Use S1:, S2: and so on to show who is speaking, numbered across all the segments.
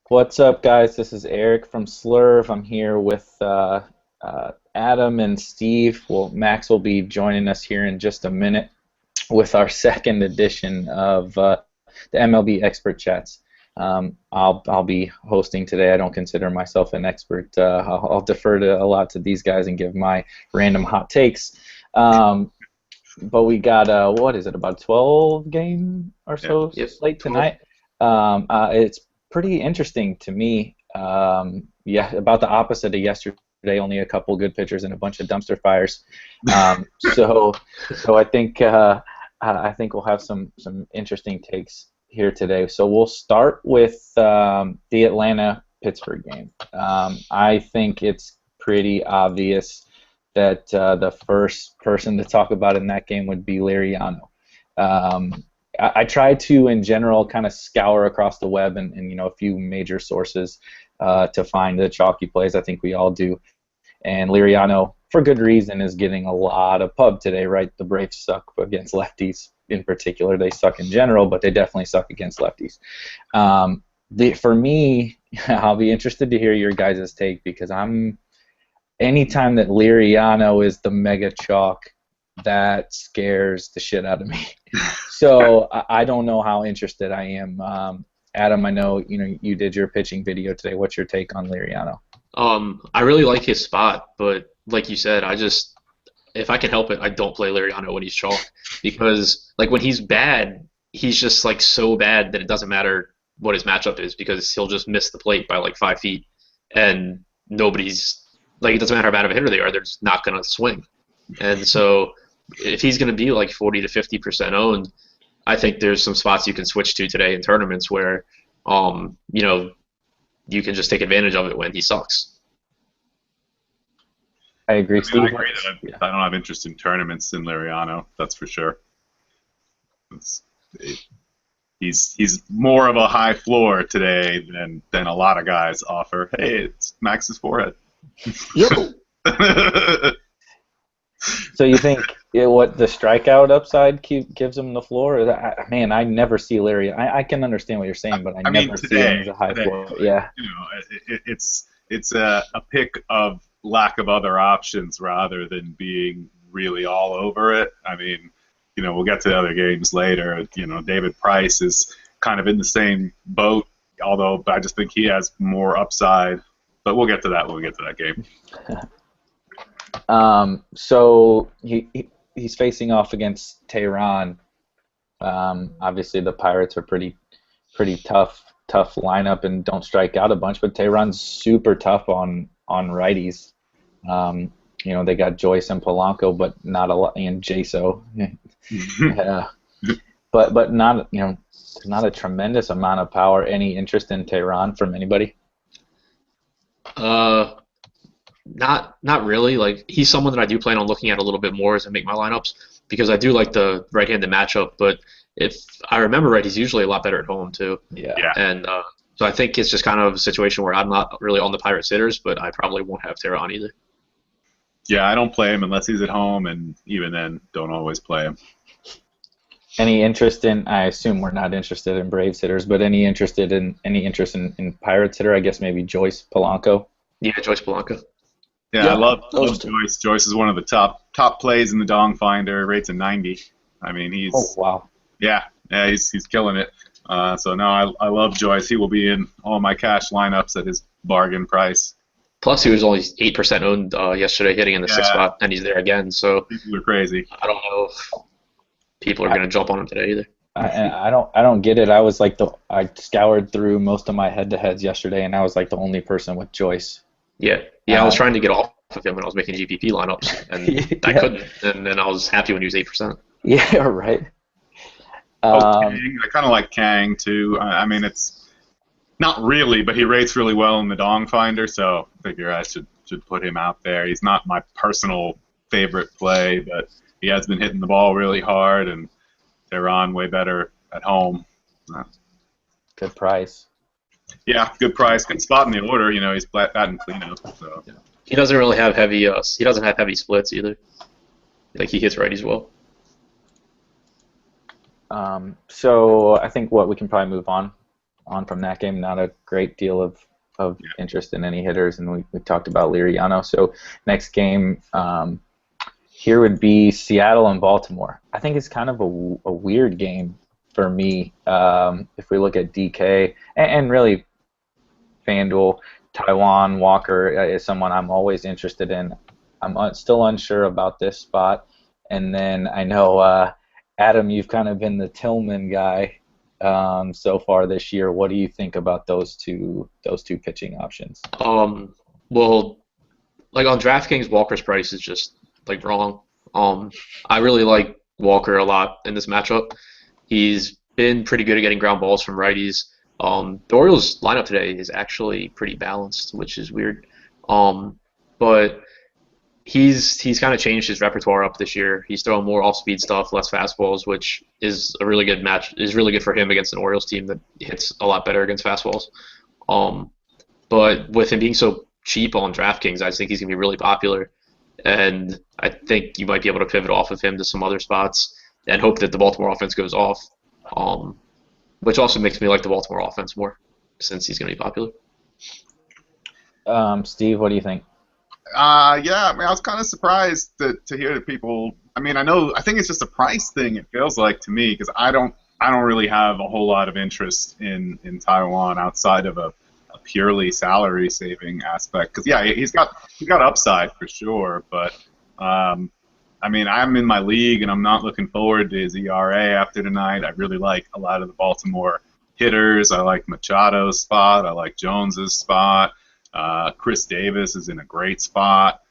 S1: What's up, guys? This is Eric from Slurv. I'm here with Adam and Steve. Well, Max will be joining us here in just a minute with our second edition of the MLB Expert Chats. I'll be hosting today. I don't consider myself an expert. I'll defer to a lot to these guys and give my random hot takes. But we got what is it, about 12 game or so slate tonight. It's pretty interesting to me. Yeah, about the opposite of yesterday. Only a couple good pitchers and a bunch of dumpster fires. So I think we'll have some interesting takes here today. So we'll start with the Atlanta-Pittsburgh game. I think it's pretty obvious that the first person to talk about in that game would be Liriano. I try to, in general, kind of scour across the web and a few major sources to find the chalky plays. I think we all do. And Liriano, for good reason, is getting a lot of pub today, right? The Braves suck against lefties in particular. They suck in general, but they definitely suck against lefties. For me, I'll be interested to hear your guys' take because anytime that Liriano is the mega chalk, that scares the shit out of me. So I don't know how interested I am. Adam, I know you did your pitching video today. What's your take on Liriano?
S2: I really like his spot, but like you said, if I can help it, I don't play Liriano when he's chalk because like when he's bad, he's just like so bad that it doesn't matter what his matchup is because he'll just miss the plate by like 5 feet, and nobody's like it doesn't matter how bad of a hitter they are, they're just not gonna swing, and so if he's gonna be like 40 to 50% owned, I think there's some spots you can switch to today in tournaments where, you can just take advantage of it when he sucks.
S1: I agree, Steve.
S3: I agree that I don't have interest in tournaments in Liriano. That's for sure. He's more of a high floor today than a lot of guys offer. Hey, it's Max's forehead.
S1: Yep. So you think what the strikeout upside gives him the floor? I never see Larry. I can understand what you're saying, but I never see him as a high floor. Yeah.
S3: It's a pick of lack of other options rather than being really all over it. I mean, we'll get to the other games later. David Price is kind of in the same boat, but I just think he has more upside. But we'll get to that when we get to that game.
S1: So he's facing off against Tehran. Obviously, the Pirates are pretty tough lineup and don't strike out a bunch, but Tehran's super tough on righties. They got Joyce and Polanco, but not a lot, and Jaso. But not not a tremendous amount of power. Any interest in Tehran from anybody?
S2: Not really. Like he's someone that I do plan on looking at a little bit more as I make my lineups because I do like the right-handed matchup. But if I remember right, he's usually a lot better at home too.
S1: Yeah.
S2: And so I think it's just kind of a situation where I'm not really on the Pirates hitters, but I probably won't have Tehran either.
S3: Yeah, I don't play him unless he's at home, and even then, don't always play him.
S1: Any interest in? I assume we're not interested in Braves hitters, but any interest in Pirates hitter? I guess maybe Joyce Polanco.
S2: Yeah, Joyce Polanco.
S3: Yeah, I love Joyce. Joyce is one of the top plays in the Dong Finder. Rates a 90. I mean, he's
S1: wow.
S3: Yeah, he's killing it. So no, I love Joyce. He will be in all my cash lineups at his bargain price.
S2: Plus, he was only 8% owned yesterday, hitting in the sixth spot, and he's there again. So
S3: people are crazy.
S2: I don't know if people are going to jump on him today either.
S1: I don't get it. I scoured through most of my head-to-heads yesterday, and I was like the only person with Joyce.
S2: Yeah. I was trying to get off of him when I was making GPP lineups, and I couldn't. And then I was happy when he was 8%.
S1: Yeah, right.
S3: I kind of like Kang too. I mean, it's not really, but he rates really well in the Dong Finder, so I figure I should put him out there. He's not my personal favorite play, but he has been hitting the ball really hard, and they're on way better at home.
S1: Good price.
S3: Yeah, good price, good spot in the order. He's batting cleanup. So
S2: he doesn't really have heavy. He doesn't have heavy splits either. Like he hits righties well.
S1: So I think we can probably move on on from that game. Not a great deal of interest in any hitters, and we talked about Liriano. So next game here would be Seattle and Baltimore. I think it's kind of a weird game for me if we look at DK and really FanDuel. Taiwan Walker is someone I'm always interested in. I'm still unsure about this spot. And then I know, Adam, you've kind of been the Tillman guy so far this year. What do you think about those two pitching options?
S2: Well, like on DraftKings, Walker's price is just like wrong. I really like Walker a lot in this matchup. He's been pretty good at getting ground balls from righties. The Orioles lineup today is actually pretty balanced, which is weird. But he's kind of changed his repertoire up this year. He's throwing more off-speed stuff, less fastballs, which is a really good match. Is really good for him against an Orioles team that hits a lot better against fastballs. But with him being so cheap on DraftKings, I think he's gonna be really popular, and I think you might be able to pivot off of him to some other spots and hope that the Baltimore offense goes off. Which also makes me like the Baltimore offense more since he's gonna be popular.
S1: Steve, what do you think?
S3: Yeah, I mean, I was kind of surprised to hear that people. I mean, I think it's just a price thing. It feels like to me because I don't really have a whole lot of interest in Taiwan outside of a purely salary saving aspect. Because yeah, he's got upside for sure, but I mean, I'm in my league and I'm not looking forward to his ERA after tonight. I really like a lot of the Baltimore hitters. I like Machado's spot. I like Jones's spot. Chris Davis is in a great spot.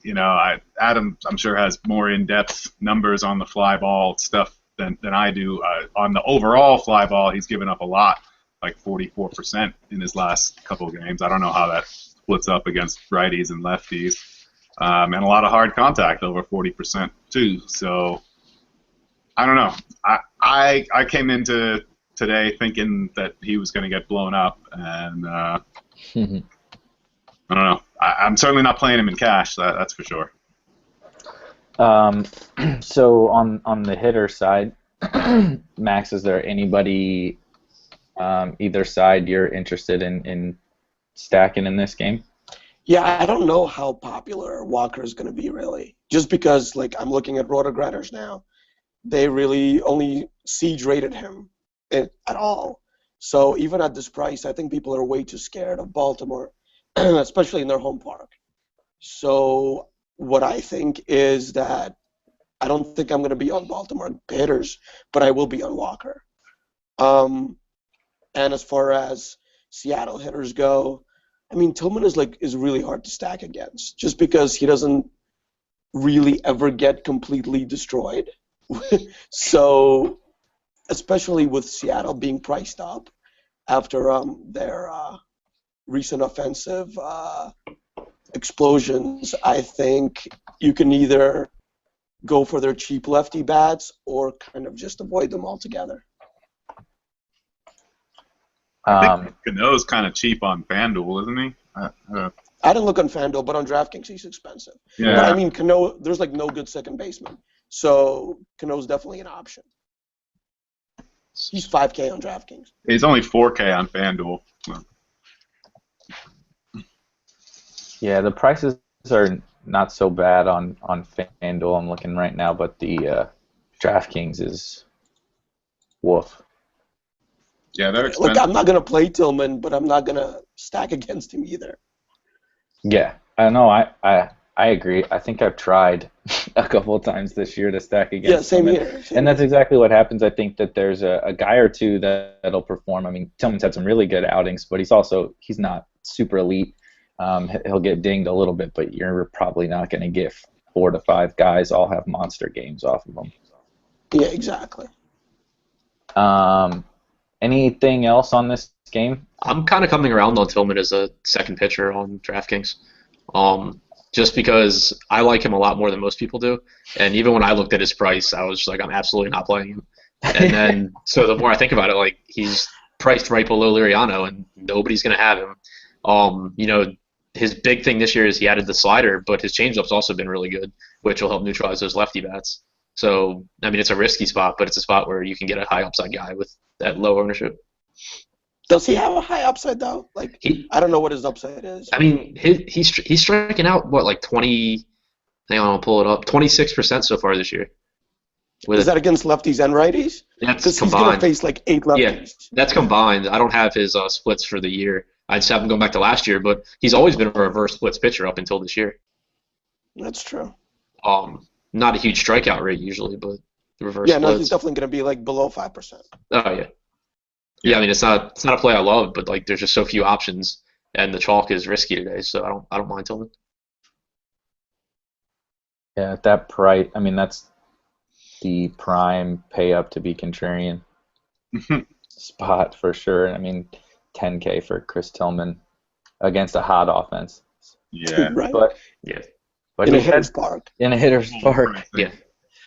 S3: You know, Adam, I'm sure, has more in-depth numbers on the fly ball stuff than I do. On the overall fly ball, he's given up a lot, like 44% in his last couple of games. I don't know how that splits up against righties and lefties. And a lot of hard contact, over 40% too. So I don't know. I came into today thinking that he was going to get blown up, and I don't know. I'm certainly not playing him in cash. That's for sure.
S1: So on the hitter side, Max, is there anybody either side you're interested in stacking in this game?
S4: Yeah, I don't know how popular Walker is going to be, really. Just because, like, I'm looking at RotoGrinders now, they really only siege rated him at all. So even at this price, I think people are way too scared of Baltimore, especially in their home park. So what I think is that I don't think I'm going to be on Baltimore hitters, but I will be on Walker. And as far as Seattle hitters go, I mean, Tillman is really hard to stack against, just because he doesn't really ever get completely destroyed. So, especially with Seattle being priced up after their recent offensive explosions, I think you can either go for their cheap lefty bats or kind of just avoid them altogether.
S3: I think Cano's kind of cheap on FanDuel, isn't he?
S4: I didn't look on FanDuel, but on DraftKings he's expensive.
S3: Yeah.
S4: But I mean, Cano, there's like no good second baseman, so Cano's definitely an option. He's 5K on DraftKings.
S3: He's only 4K on FanDuel.
S1: Yeah, the prices are not so bad on FanDuel. I'm looking right now, but the DraftKings is woof.
S3: Yeah, they're expensive.
S4: Look, I'm not gonna play Tillman, but I'm not gonna stack against him either.
S1: Yeah, I know. I agree. I think I've tried a couple of times this year to stack against.
S4: Yeah, same
S1: Tillman.
S4: here.
S1: And that's exactly what happens. I think that there's a guy or two that'll perform. I mean, Tillman's had some really good outings, but he's not super elite. He'll get dinged a little bit, but you're probably not going to get 4 to 5 guys all have monster games off of them.
S4: Yeah, exactly.
S1: Anything else on this game?
S2: I'm kind of coming around on Tillman as a second pitcher on DraftKings, just because I like him a lot more than most people do. And even when I looked at his price, I was just like, I'm absolutely not playing him. And then, so the more I think about it, like, he's priced right below Liriano, and nobody's going to have him. You know, his big thing this year is he added the slider, but his changeup's also been really good, which will help neutralize those lefty bats. So, I mean, it's a risky spot, but it's a spot where you can get a high upside guy with at low ownership.
S4: Does he have a high upside though? Like, I don't know what his upside is.
S2: I mean, he's striking out what, like 20? Hang on, I'll pull it up. 26% so far this year.
S4: Is that against lefties and righties?
S2: That's
S4: Because he's
S2: combined.
S4: gonna face like 8 lefties.
S2: Yeah, that's combined. I don't have his splits for the year. I just have him going back to last year, but he's always been a reverse splits pitcher up until this year.
S4: That's true.
S2: Not a huge strikeout rate usually, but the reverse
S4: Yeah,
S2: splits.
S4: no, he's definitely gonna be like below 5%.
S2: Oh yeah. Yeah, I mean it's not a play I love, but like there's just so few options, and the chalk is risky today, so I don't mind Tillman.
S1: Yeah, at that price, I mean that's the prime pay up to be contrarian spot for sure. I mean, 10K for Chris Tillman against a hot offense.
S3: Yeah.
S4: Right.
S1: But
S4: in a hitter's park.
S1: In a hitter's park.
S2: Yeah.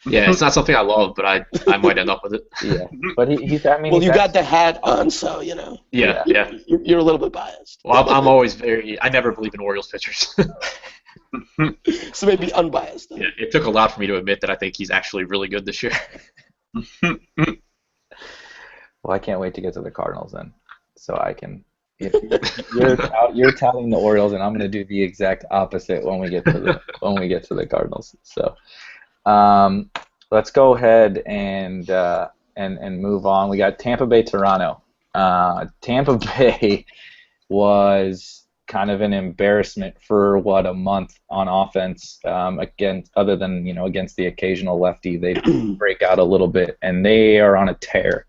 S2: Yeah, it's not something I love, but I might end up with it.
S1: Yeah, but he's. I mean,
S4: Well, you got the hat on, so you know.
S2: Yeah.
S4: You're a little bit biased.
S2: Well, I'm always I never believe in Orioles pitchers.
S4: So maybe unbiased. Then.
S2: Yeah, it took a lot for me to admit that I think he's actually really good this year.
S1: Well, I can't wait to get to the Cardinals then, so I can. You're touting the Orioles, and I'm going to do the exact opposite when we get to the Cardinals. So, let's go ahead and move on. We got Tampa Bay, Toronto. Tampa Bay was kind of an embarrassment for a month on offense. Other than against the occasional lefty, they break out a little bit, and they are on a tear.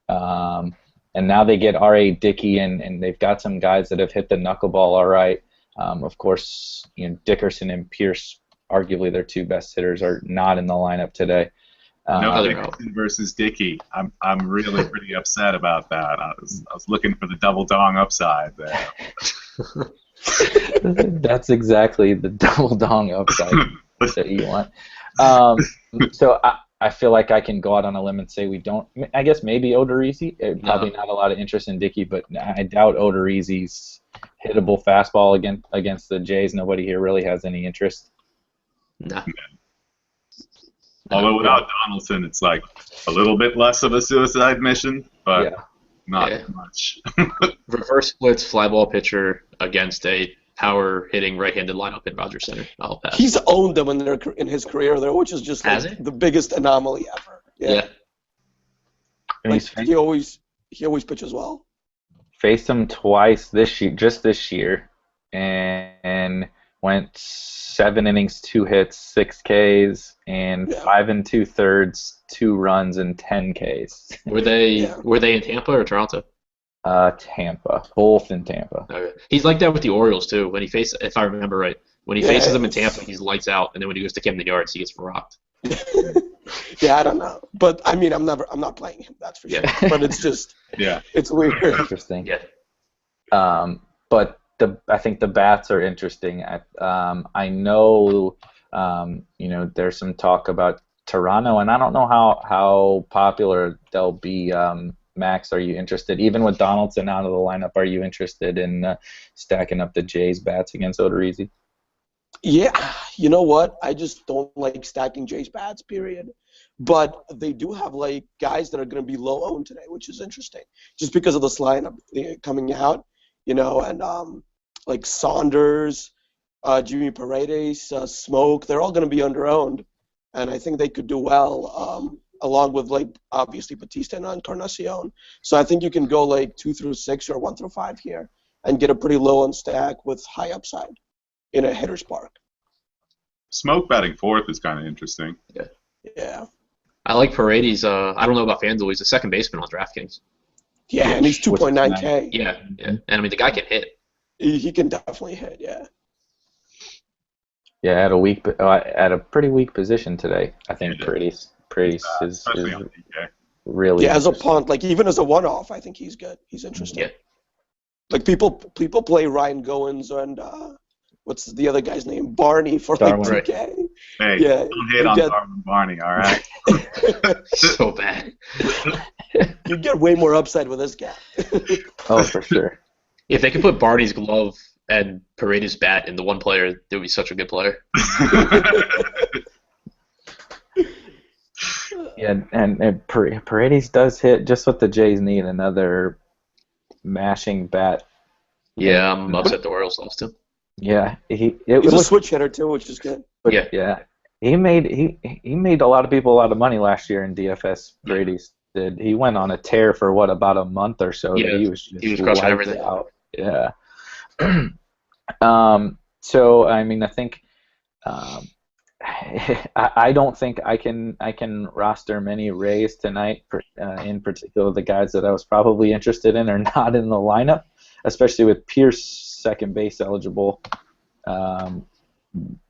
S1: And now they get R.A. Dickey, and they've got some guys that have hit the knuckleball all right. Of course, Dickerson and Pierce, arguably their 2 best hitters, are not in the lineup today.
S3: Dickerson versus Dickey. I'm really pretty upset about that. I was looking for the double dong upside there.
S1: That's exactly the double dong upside that you want. So I feel like I can go out on a limb and say we don't. I guess maybe Odorizzi. Probably not a lot of interest in Dickey, but I doubt Odorizzi's hittable fastball against the Jays. Nobody here really has any interest.
S2: No.
S3: Although without Donaldson, it's like a little bit less of a suicide mission, but not much.
S2: Reverse splits fly ball pitcher against a power hitting right-handed lineup in Rogers Center. I'll pass.
S4: He's owned them in his career there, which is just like the biggest anomaly ever. Yeah.
S1: And
S4: like, he always pitches well.
S1: Faced him twice this year, and went 7 innings, 2 hits, 6 Ks, and 5 2/3, 2 runs, and 10 Ks.
S2: Were they in Tampa or Toronto?
S1: Tampa, both in Tampa.
S2: Okay. He's like that with the Orioles too. When he faces, if I remember right, when he faces them in Tampa, he's lights out, and then when he goes to Camden Yards, he gets rocked.
S4: Yeah, I don't know, but I mean, I'm not playing him. That's for sure. But it's just, it's weird.
S1: Interesting.
S2: Yeah.
S1: But I think the bats are interesting. I know, there's some talk about Toronto, and I don't know how popular they'll be. Max, are you interested? Even with Donaldson out of the lineup, are you interested in stacking up the Jays bats against Odorizzi?
S4: Yeah, you know what? I just don't like stacking Jays bats, period. But they do have like guys that are going to be low owned today, which is interesting, just because of this lineup coming out, and like Saunders, Jimmy Paredes, Smoke, they're all going to be under owned, and I think they could do well. Along with like obviously Batista and Encarnacion. So I think you can go like 2 through 6 or 1 through 5 here and get a pretty low on stack with high upside in a hitter's park.
S3: Smoke batting 4th is kind of interesting.
S4: Yeah.
S2: I like Paredes. I don't know about FanDuel. He's a second baseman on DraftKings.
S4: Yeah, and he's 2.9K.
S2: Yeah. And I mean the guy can hit.
S4: He can definitely hit. Yeah.
S1: Yeah, at a pretty weak position today. I think Paredes is really.
S4: Yeah, as a punt, like even as a one-off, I think he's good. He's interesting.
S2: Yeah.
S4: Like people play Ryan Goins and what's the other guy's name? Barney for like 2K.
S3: Hey, don't hate on Darwin Barney, all right?
S2: So bad.
S4: You get way more upside with this guy.
S1: Oh, for sure.
S2: If they could put Barney's glove and Paredes' bat in the one player, they would be such a good player.
S1: Yeah, and Paredes does hit just what the Jays need, another mashing bat.
S2: Yeah, I'm upset the Orioles lost him.
S1: Yeah,
S4: He's a switch hitter too, which is good.
S1: But
S2: Yeah.
S1: yeah, he made a lot of people a lot of money last year in DFS. Paredes did. He went on a tear for about a month or so.
S2: Yeah,
S1: That he was just
S2: crushing
S1: wiped
S2: everything.
S1: out. Yeah. So I mean, I think I don't think I can roster many Rays tonight. In particular, the guys that I was probably interested in are not in the lineup, especially with Pierce second base eligible. And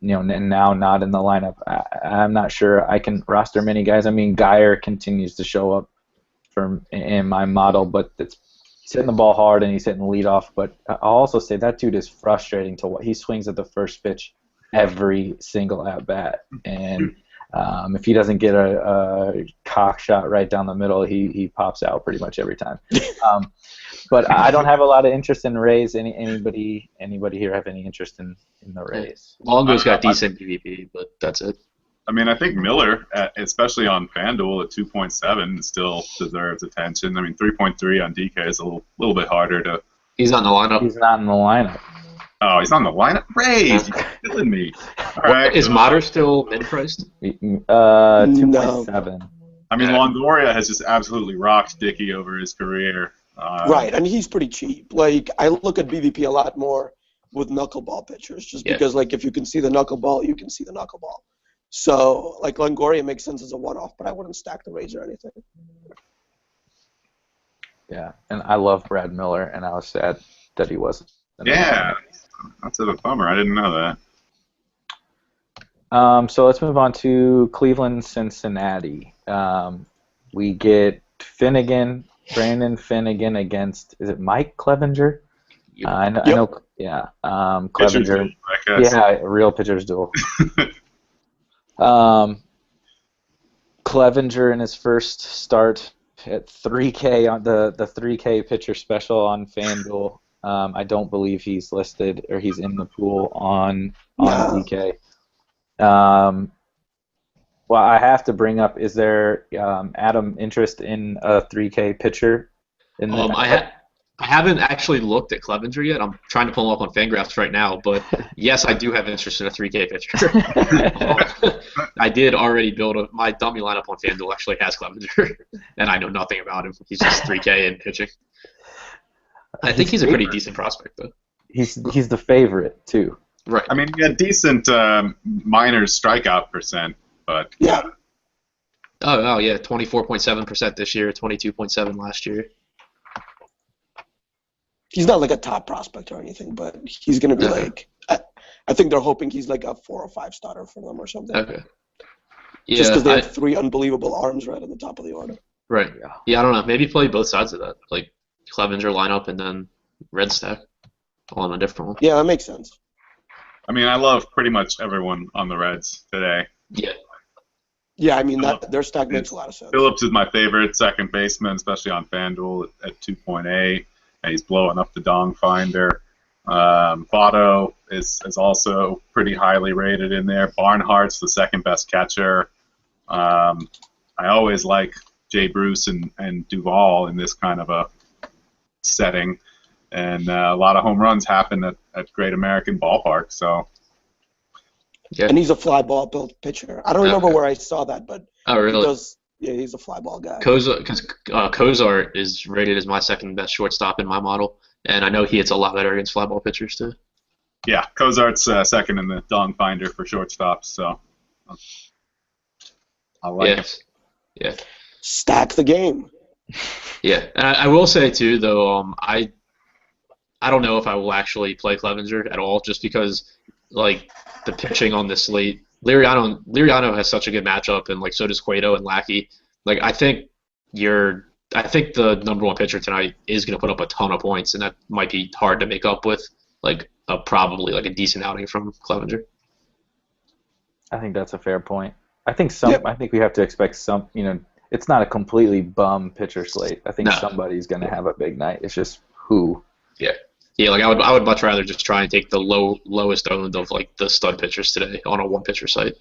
S1: now not in the lineup. I'm not sure I can roster many guys. I mean, Geyer continues to show up in my model, but he's hitting the ball hard and he's hitting the leadoff. But I'll also say that dude is frustrating to what he swings at the first pitch every single at bat, and if he doesn't get a cock shot right down the middle, he pops out pretty much every time. But I don't have a lot of interest in Rays. Anybody here have any interest in the Rays?
S2: Longo's got decent PvP, but that's it.
S3: I mean, I think Miller, especially on FanDuel at 2.7, still deserves attention. I mean, 3.3 on DK is a little bit harder to.
S2: He's not in the lineup.
S1: He's not in the lineup.
S3: Oh, he's not in the lineup. Rays, you're killing me. All right.
S2: Is Motter still mid-priced?
S1: 2.7.
S3: I mean, Longoria has just absolutely rocked Dickey over his career.
S4: Right, and he's pretty cheap. Like, I look at BVP a lot more with knuckleball pitchers, just because, like, if you can see the knuckleball, you can see the knuckleball. So, like, Longoria makes sense as a one-off, but I wouldn't stack the Rays or anything.
S1: Yeah, and I love Brad Miller, and I was sad that he wasn't.
S3: Yeah, that's a bummer. I didn't know
S1: that. So let's move on to Cleveland, Cincinnati. We get Brandon Finnegan against, is it Mike Clevenger?
S2: Yep.
S1: I know. Yeah. Clevenger.
S3: Duel, I guess.
S1: Yeah, real pitcher's duel. Clevenger in his first start at 3K on the 3K pitcher special on FanDuel. I don't believe he's listed or he's in the pool on DK. Well, I have to bring up, is there, Adam, interest in a 3K pitcher?
S2: I haven't actually looked at Clevenger yet. I'm trying to pull him up on Fangraphs right now, but yes, I do have interest in a 3K pitcher. I did already build my dummy lineup on FanDuel actually has Clevenger, and I know nothing about him. He's just 3K in pitching. I think he's a pretty decent prospect, though.
S1: He's the favorite, too.
S2: Right.
S3: I mean, he had decent minors strikeout percent, but
S4: yeah.
S2: Oh yeah, 24.7% this year, 22.7 last year.
S4: He's not like a top prospect or anything, but he's going to be like, I think they're hoping he's like a 4 or 5 starter for them or something.
S2: Okay. Yeah,
S4: just because they have 3 unbelievable arms right at the top of the order.
S2: Right. Yeah, I don't know. Maybe play both sides of that, like Clevenger lineup and then red stack on a different one.
S4: Yeah, that makes sense.
S3: I mean, I love pretty much everyone on the Reds today.
S2: Yeah.
S4: Yeah, I mean, their stack makes a lot of sense.
S3: Phillips is my favorite second baseman, especially on FanDuel at 2.8. And he's blowing up the Dong Finder. Votto is also pretty highly rated in there. Barnhart's the second best catcher. I always like Jay Bruce and Duvall in this kind of a setting. And a lot of home runs happen at Great American Ballpark. So.
S2: Yeah.
S4: And he's a fly ball built pitcher. I don't remember where I saw that, but
S2: really?
S4: He's a fly ball guy.
S2: Cozart is rated as my second best shortstop in my model, and I know he hits a lot better against fly ball pitchers too.
S3: Yeah, Cozart's second in the Dong Finder for shortstops, so I like it.
S2: Yeah.
S4: Stack the game.
S2: Yeah, and I will say too, though, I don't know if I will actually play Clevenger at all, just because like the pitching on this slate. Liriano has such a good matchup, and like so does Cueto and Lackey. Like I think the number one pitcher tonight is going to put up a ton of points, and that might be hard to make up with like probably like a decent outing from Clevenger.
S1: I think that's a fair point. I think we have to expect some. It's not a completely bum pitcher slate. I think somebody's going to have a big night. It's just who.
S2: Yeah. Yeah, like I would much rather just try and take the lowest owned of like the stud pitchers today on a one pitcher site.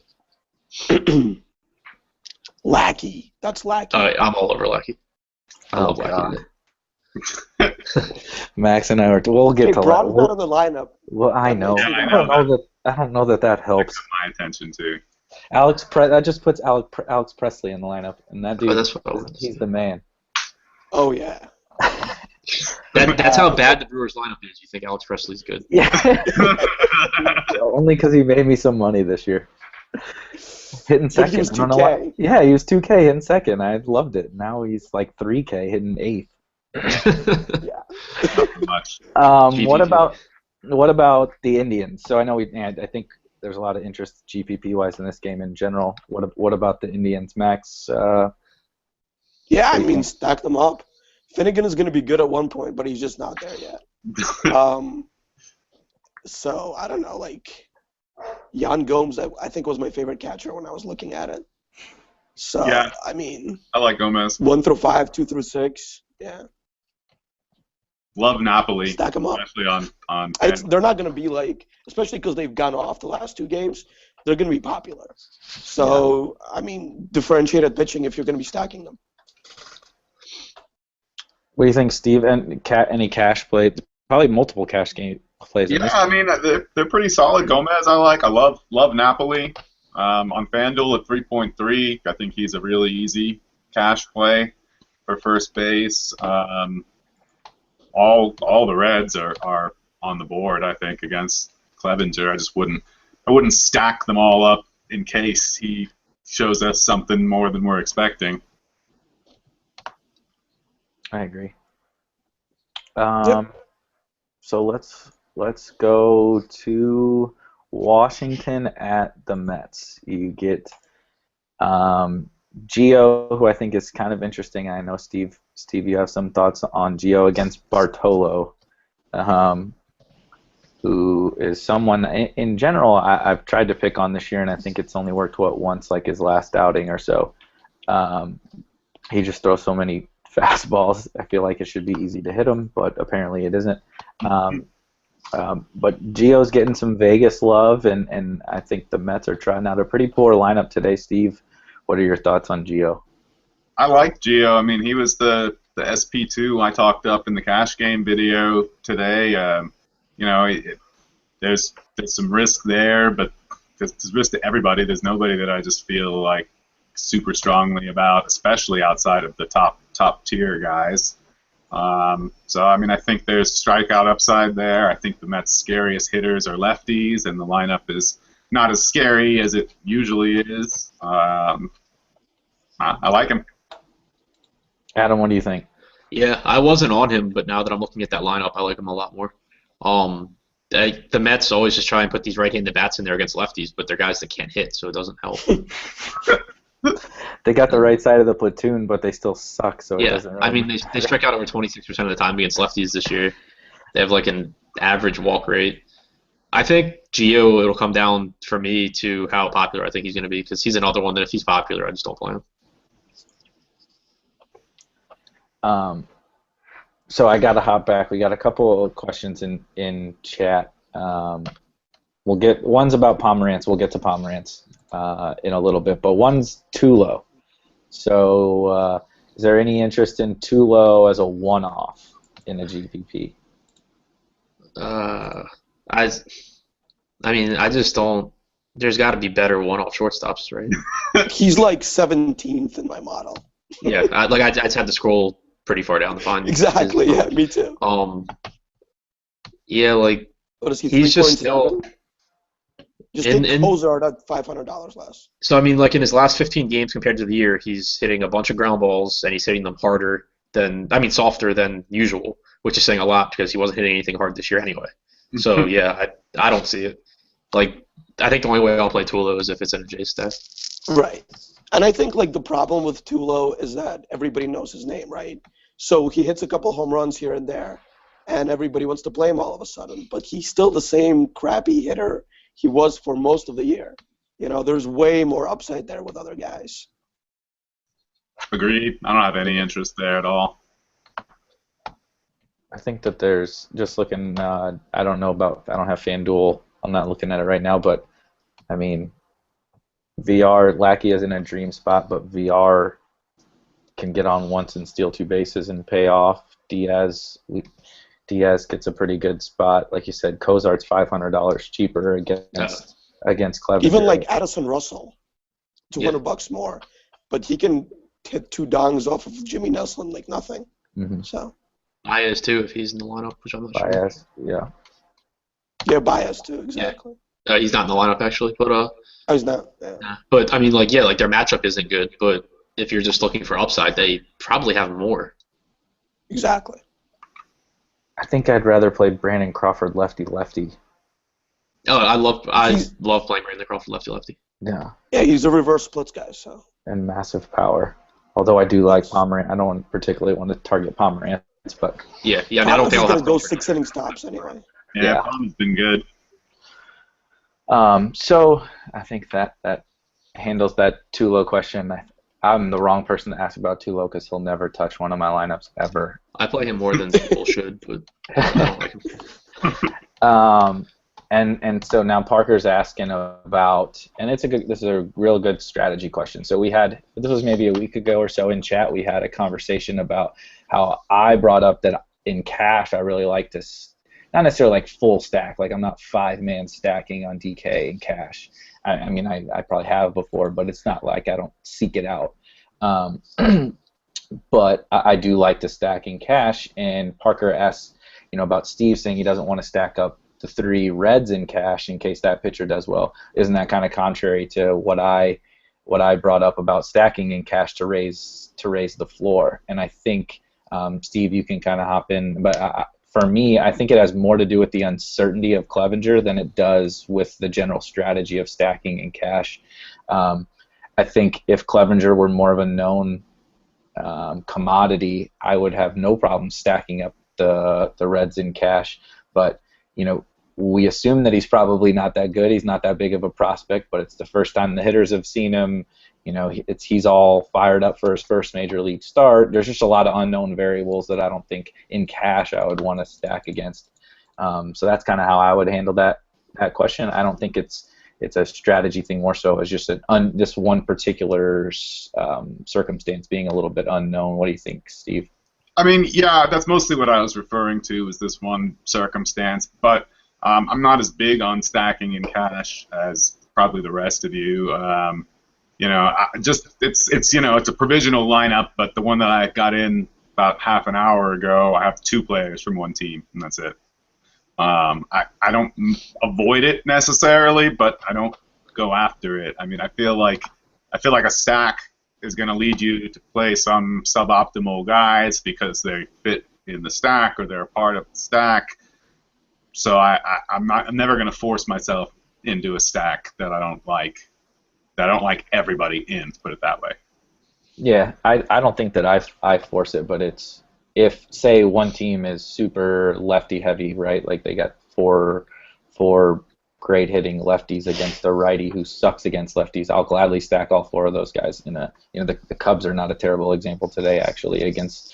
S4: Lackey. That's Lackey.
S2: I'm all over Lackey. I
S1: Oh,
S2: love Lackey
S1: God.
S2: today.
S1: Max and I are. We'll get
S4: Hey,
S1: to that.
S4: Braun's out of the lineup.
S1: Well, I
S4: That
S1: know.
S4: makes
S3: it
S1: I
S3: easier.
S1: don't know that. I don't know that that
S3: That
S1: helps.
S3: got my attention too.
S1: That just puts Alex Presley in the lineup, and that dude,
S2: that's what I wanted to
S1: he's
S2: say.
S1: the man.
S4: Oh yeah.
S2: That's how bad the Brewers lineup is. You think Alex Presley's good?
S1: Yeah. Only because he made me some money this year. Hitting
S4: But
S1: second.
S4: he was
S1: I don't know why.
S4: 2K.
S1: Yeah, he was 2K hitting second. I loved it. Now he's like 3K hitting eighth.
S4: Yeah.
S3: Not so much.
S1: What
S2: GPP.
S1: about the Indians? So I know I think there's a lot of interest GPP wise in this game in general. What about the Indians, Max?
S4: Yeah, I
S1: What do you
S4: mean,
S1: think?
S4: stack them up. Finnegan is going to be good at one point, but he's just not there yet. So I don't know, like Jan Gomes, I think was my favorite catcher when I was looking at it. So
S3: Yeah.
S4: I mean,
S3: I like Gomez.
S4: 1 through 5, 2 through 6, yeah,
S3: Love Napoli,
S4: stack them up.
S3: especially on.
S4: They're not going to be like, especially because they've gone off the last 2 games. They're going to be popular. So I mean, differentiated pitching if you're going to be stacking them.
S1: What do you think, Steve? And any cash play? Probably multiple cash game plays. In
S3: Yeah,
S1: this
S3: I
S1: game.
S3: mean they're pretty solid. Gomez, I like. I love Napoli. On FanDuel at 3.3, I think he's a really easy cash play for first base. All the Reds are on the board. I think against Clevenger. I wouldn't stack them all up in case he shows us something more than we're expecting.
S1: I agree. So let's go to Washington at the Mets. You get Gio, who I think is kind of interesting. I know Steve, you have some thoughts on Gio against Bartolo, who is someone in general I've tried to pick on this year, and I think it's only worked once, like his last outing or so. He just throws so many fastballs. I feel like it should be easy to hit him, but apparently it isn't. But Gio's getting some Vegas love, and I think the Mets are trying out a pretty poor lineup today. Steve, what are your thoughts on Gio?
S3: I like Gio. I mean, he was the SP2 I talked up in the cash game video today. There's some risk there, but there's risk to everybody. There's nobody that I just feel like super strongly about, especially outside of the top tier guys. So I mean, I think there's strikeout upside there. I think the Mets' scariest hitters are lefties, and the lineup is not as scary as it usually is. I like him.
S1: Adam, what do you think?
S2: Yeah, I wasn't on him, but now that I'm looking at that lineup, I like him a lot more. The Mets always just try and put these right-handed bats in there against lefties, but they're guys that can't hit, so it doesn't help.
S1: They got the right side of the platoon, but they still suck, so it
S2: Yeah,
S1: doesn't really
S2: I mean, they strike out over 26% of the time against lefties this year. They have like an average walk rate. I think Gio, it'll come down for me to how popular I think he's going to be, because he's another one that if he's popular, I just don't play him.
S1: So I got to hop back. We got a couple of questions in chat. We'll get one's about Pomerantz. We'll get to Pomerantz in a little bit, but one's Tulo. So is there any interest in Tulo as a one-off in a GPP?
S2: I mean, I just don't. There's got to be better one-off shortstops, right?
S4: He's like 17th in my model.
S2: Yeah, I just had to scroll pretty far down to find.
S4: Exactly. Yeah, me too.
S2: Yeah, like
S4: What is he?
S2: he's just
S4: 3.7?
S2: still.
S4: Just take Cozart at $500 less.
S2: So I mean, like in his last 15 games compared to the year, he's hitting a bunch of ground balls and he's hitting them softer than usual, which is saying a lot because he wasn't hitting anything hard this year anyway. So yeah, I don't see it. Like I think the only way I'll play Tulo is if it's in a J stack.
S4: Right. And I think like the problem with Tulo is that everybody knows his name, right? So he hits a couple home runs here and there, and everybody wants to play him all of a sudden. But he's still the same crappy hitter he was for most of the year. You know, there's way more upside there with other guys.
S3: Agreed. I don't have any interest there at all.
S1: I think that there's just looking. I don't have FanDuel. I'm not looking at it right now, but I mean, VR, Lackey is in a dream spot, but VR can get on once and steal 2 bases and pay off. Diaz gets a pretty good spot. Like you said, Cozart's $500 cheaper against Clevenger.
S4: Even like Addison Russell, $200 more, but he can hit 2 dongs off of Jimmy Nelson like nothing.
S1: Mm-hmm.
S4: So
S2: Baez too, if he's in the lineup, which I'm not sure.
S1: Baez, yeah.
S4: Yeah, Baez too, exactly.
S2: Yeah. He's not in the lineup actually, but
S4: Oh, he's not. Yeah.
S2: But I mean, like, yeah, like their matchup isn't good, but if you're just looking for upside, they probably have more.
S4: Exactly.
S1: I think I'd rather play Brandon Crawford lefty.
S2: Oh, I love playing Brandon Crawford lefty.
S1: Yeah.
S4: Yeah, he's a reverse splits guy, so.
S1: And massive power. Although I do like Pomerantz. I don't particularly want to target Pomerantz, but
S2: yeah. I mean, I don't think I'll have
S4: to go 6-inning stops anyway.
S3: Yeah, Pom's been good.
S1: So I think that handles that Tulo question. I'm the wrong person to ask about Tulo because he'll never touch one of my lineups ever.
S2: I play him more than people should, but I don't like him.
S1: And so now Parker's asking about, and this is a real good strategy question. So this was maybe a week ago or so in chat, we had a conversation about how I brought up that in cash I really like to, not necessarily like full stack, like I'm not 5-man stacking on DK in cash. I mean, I probably have before, but it's not like I don't seek it out. But I do like to stack in cash, and Parker asks, about Steve saying he doesn't want to stack up the 3 Reds in cash in case that pitcher does well. Isn't that kind of contrary to what I brought up about stacking in cash to raise the floor? And I think Steve, you can kind of hop in, but for me, I think it has more to do with the uncertainty of Clevenger than it does with the general strategy of stacking in cash. I think if Clevenger were more of a known commodity, I would have no problem stacking up the Reds in cash. But we assume that he's probably not that good. He's not that big of a prospect, but it's the first time the hitters have seen him. He's all fired up for his first major league start. There's just a lot of unknown variables that I don't think in cash I would want to stack against. So that's kind of how I would handle that question. I don't think it's a strategy thing, more so as just this one particular circumstance being a little bit unknown. What do you think, Steve?
S3: I mean, yeah, that's mostly what I was referring to, was this one circumstance. But I'm not as big on stacking in cash as probably the rest of you. It's a provisional lineup, but the one that I got in about half an hour ago, I have 2 players from one team, and that's it. I don't avoid it necessarily, but I don't go after it. I mean, I feel like a stack is going to lead you to play some suboptimal guys because they fit in the stack or they're a part of the stack. So I'm never going to force myself into a stack that I don't like. That I don't like everybody in, to put it that way.
S1: Yeah, I don't think that I force it, but it's if, say, one team is super lefty heavy, right? Like they got four great hitting lefties against a righty who sucks against lefties, I'll gladly stack all 4 of those guys. The Cubs are not a terrible example today, actually, against